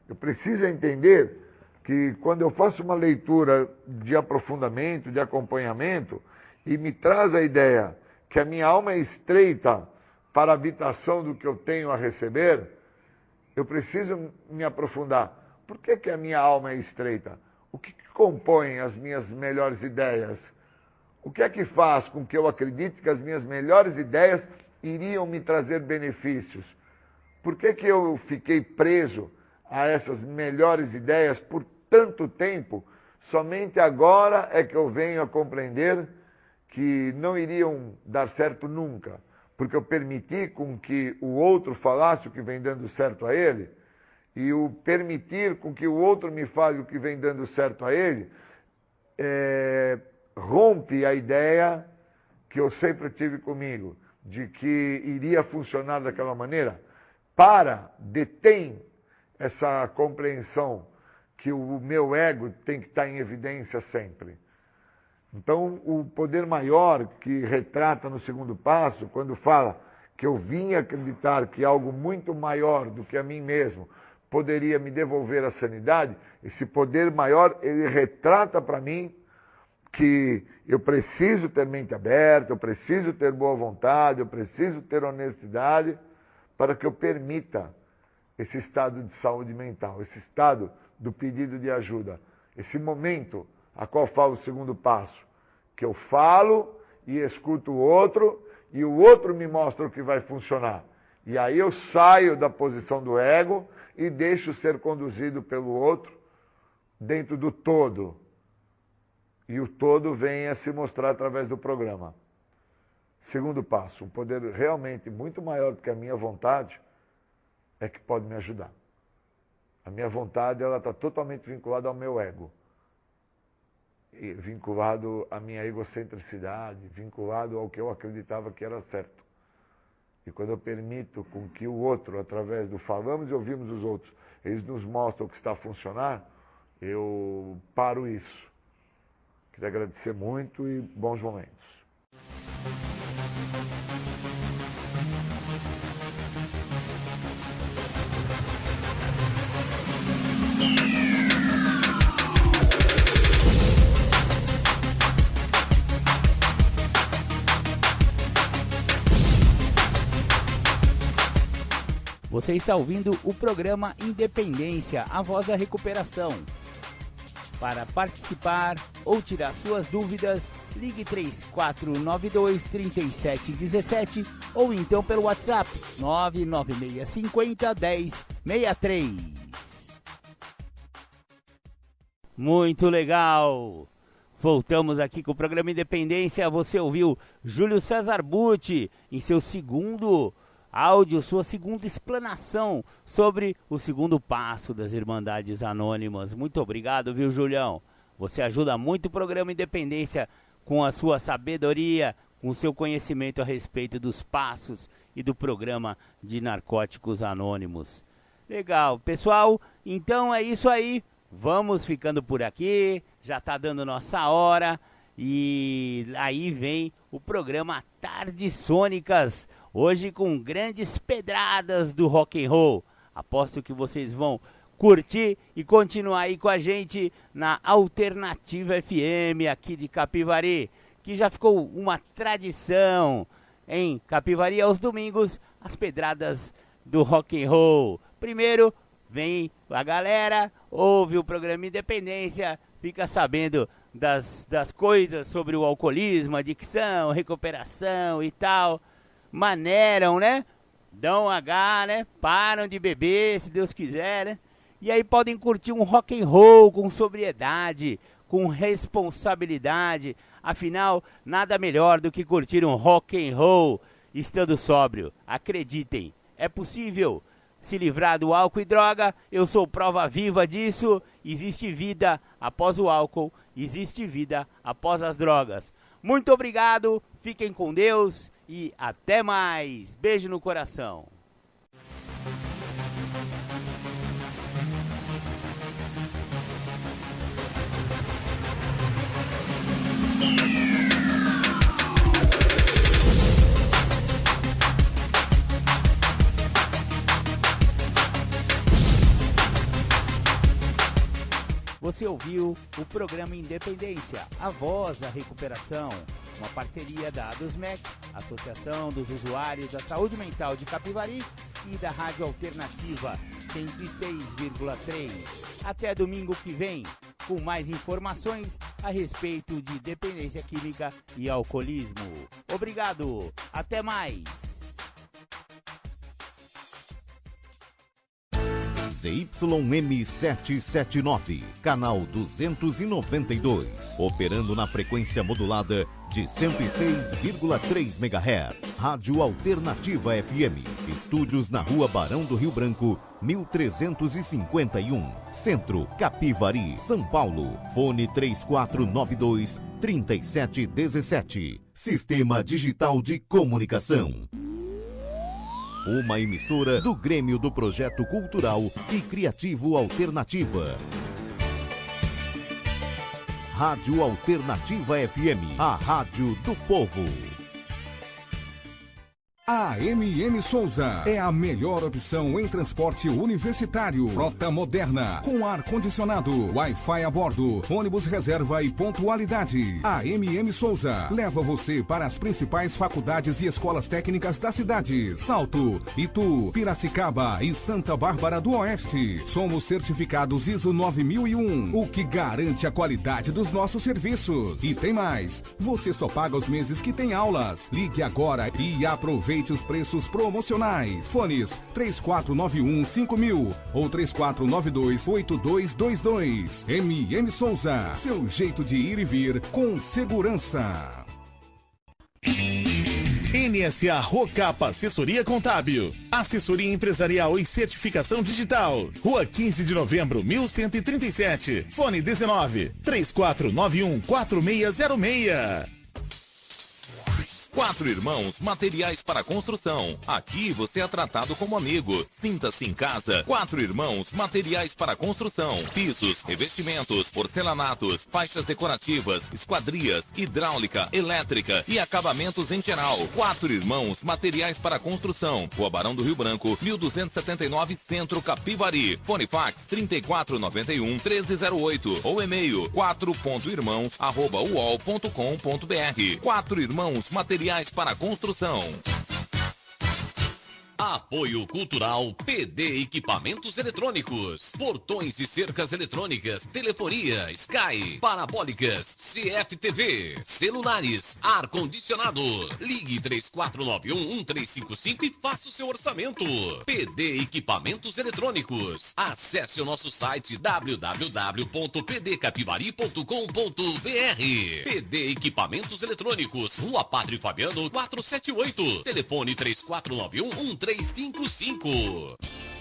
Eu preciso entender que quando eu faço uma leitura de aprofundamento, de acompanhamento, e me traz a ideia que a minha alma é estreita para a habitação do que eu tenho a receber, eu preciso me aprofundar. Por que a minha alma é estreita? O que compõe as minhas melhores ideias? O que é que faz com que eu acredite que as minhas melhores ideias iriam me trazer benefícios? Por que eu fiquei preso a essas melhores ideias por tanto tempo? Somente agora é que eu venho a compreender que não iriam dar certo nunca, porque eu permiti com que o outro falasse o que vem dando certo a ele, e o permitir com que o outro me fale o que vem dando certo a ele, rompe a ideia que eu sempre tive comigo, de que iria funcionar daquela maneira. Detém essa compreensão que o meu ego tem que estar em evidência sempre. Então, o poder maior que retrata no segundo passo, quando fala que eu vim acreditar que algo muito maior do que a mim mesmo poderia me devolver a sanidade, esse poder maior, ele retrata para mim que eu preciso ter mente aberta, eu preciso ter boa vontade, eu preciso ter honestidade para que eu permita esse estado de saúde mental, esse estado do pedido de ajuda, esse momento a qual fala o segundo passo, que eu falo e escuto o outro, e o outro me mostra o que vai funcionar. E aí eu saio da posição do ego e deixo ser conduzido pelo outro dentro do todo. E o todo vem a se mostrar através do programa. Segundo passo, um poder realmente muito maior do que a minha vontade é que pode me ajudar. A minha vontade está totalmente vinculada ao meu ego. E vinculado à minha egocentricidade, vinculado ao que eu acreditava que era certo. E quando eu permito com que o outro, através do falamos e ouvimos os outros, eles nos mostram o que está a funcionar, eu paro isso. Queria agradecer muito e bons momentos. Você está ouvindo o programa Independência, a voz da recuperação. Para participar ou tirar suas dúvidas, ligue 3492-3717 ou então pelo WhatsApp 99650-1063. Muito legal! Voltamos aqui com o programa Independência. Você ouviu Júlio César Butti em seu segundo áudio, sua segunda explanação sobre o segundo passo das Irmandades Anônimas. Muito obrigado, viu, Julião? Você ajuda muito o programa Independência com a sua sabedoria, com o seu conhecimento a respeito dos passos e do programa de Narcóticos Anônimos. Legal, pessoal, então é isso aí. Vamos ficando por aqui, já tá dando nossa hora e aí vem o programa Tardes Sônicas, hoje com grandes pedradas do rock and roll. Aposto que vocês vão curtir e continuar aí com a gente na Alternativa FM aqui de Capivari, que já ficou uma tradição em Capivari aos domingos, as pedradas do rock and roll. Primeiro vem a galera, ouve o programa Independência, fica sabendo das coisas sobre o alcoolismo, adicção, recuperação e tal, maneiram, né? Dão H, né? Param de beber, se Deus quiser, né? E aí podem curtir um rock and roll com sobriedade, com responsabilidade. Afinal, nada melhor do que curtir um rock and roll estando sóbrio. Acreditem, é possível se livrar do álcool e droga. Eu sou prova viva disso. Existe vida após o álcool, existe vida após as drogas. Muito obrigado, fiquem com Deus e até mais. Beijo no coração. Você ouviu o programa Independência, a voz da recuperação, uma parceria da ADUSMEC, Associação dos Usuários da Saúde Mental de Capivari, e da Rádio Alternativa 106,3. Até domingo que vem, com mais informações a respeito de dependência química e alcoolismo. Obrigado, até mais! ZYM 779, canal 292, operando na frequência modulada de 106,3 MHz. Rádio Alternativa FM, estúdios na Rua Barão do Rio Branco, 1351, Centro, Capivari, São Paulo. Fone 3492-3717. Sistema Digital de Comunicação. Uma emissora do Grêmio do Projeto Cultural e Criativo Alternativa. Rádio Alternativa FM, a rádio do povo. A MM Souza é a melhor opção em transporte universitário. Frota moderna, com ar-condicionado, Wi-Fi a bordo, ônibus reserva e pontualidade. A MM Souza leva você para as principais faculdades e escolas técnicas da cidade: Salto, Itu, Piracicaba e Santa Bárbara do Oeste. Somos certificados ISO 9001, o que garante a qualidade dos nossos serviços. E tem mais, você só paga os meses que tem aulas. Ligue agora e aproveite os preços promocionais. Fones 3491-5000 ou 3492-8222. MM Souza, seu jeito de ir e vir com segurança. NSA Rocapa Assessoria Contábil, assessoria empresarial e certificação digital. Rua 15 de Novembro, 1137. Fone 19-3491-4606. Quatro Irmãos Materiais para Construção. Aqui você é tratado como amigo. Sinta-se em casa. Quatro Irmãos Materiais para Construção. Pisos, revestimentos, porcelanatos, faixas decorativas, esquadrias, hidráulica, elétrica e acabamentos em geral. Quatro Irmãos Materiais para Construção. Rua Barão do Rio Branco, 1279, Centro, Capivari. Fone fax 3491-1308 ou e-mail 4.irmãos@uol.com.br. Quatro Irmãos Materiais para Construção. Apoio Cultural PD Equipamentos Eletrônicos, portões e cercas eletrônicas, telefonia, Sky, parabólicas, CFTV, celulares, ar-condicionado. Ligue 3491-1355 e faça o seu orçamento. PD Equipamentos Eletrônicos. Acesse o nosso site www.pdcapivari.com.br. PD Equipamentos Eletrônicos, Rua Padre Fabiano 478. Telefone 3491-1355.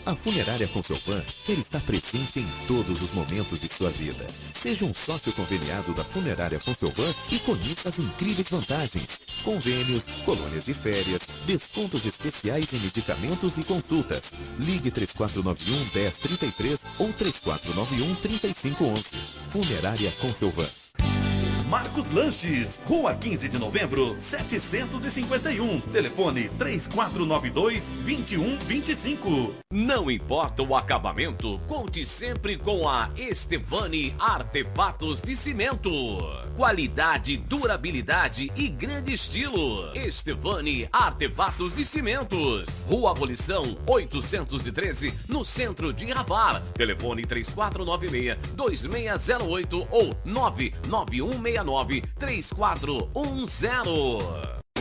A Funerária Conselvan quer estar presente em todos os momentos de sua vida. Seja um sócio conveniado da Funerária Conselvan e conheça as incríveis vantagens: convênios, colônias de férias, descontos especiais em medicamentos e consultas. Ligue 3491-1033 ou 3491-3511. Funerária Conselvan. Marcos Lanches, Rua 15 de Novembro, 751. Telefone 3492-2125. Não importa o acabamento, conte sempre com a Estevani Artefatos de Cimento. Qualidade, durabilidade e grande estilo. Estevani Artefatos de Cimentos. Rua Abolição 813, no centro de Ravar. Telefone 3496-2608 ou 99169-3410.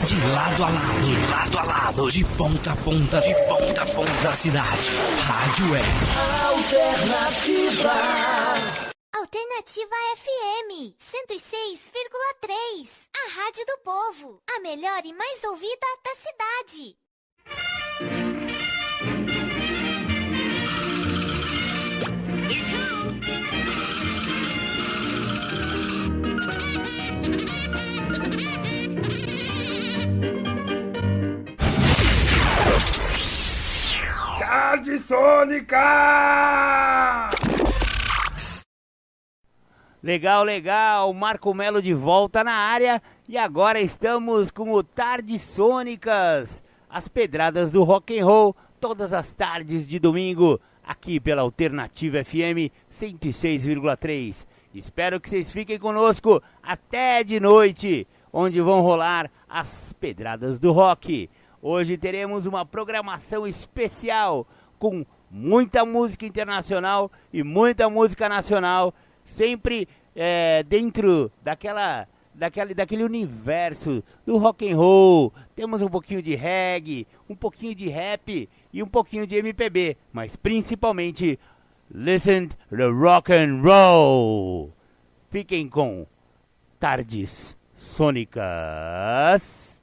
De lado a lado, de lado a lado, de ponta a ponta, de ponta a ponta da cidade. Rádio Web. Alternativa. Alternativa FM 106,3. A Rádio do Povo. A melhor e mais ouvida da cidade. Tarde Sônica! Legal, legal, Marco Melo de volta na área e agora estamos com o Tardes Sônicas, as pedradas do rock and roll, todas as tardes de domingo, aqui pela Alternativa FM 106,3. Espero que vocês fiquem conosco até de noite, onde vão rolar as pedradas do rock. Hoje teremos uma programação especial com muita música internacional e muita música nacional, sempre dentro daquele universo do rock and roll. Temos um pouquinho de reggae, um pouquinho de rap e um pouquinho de MPB, mas principalmente listen to the rock and roll. Fiquem com Tardes Sônicas.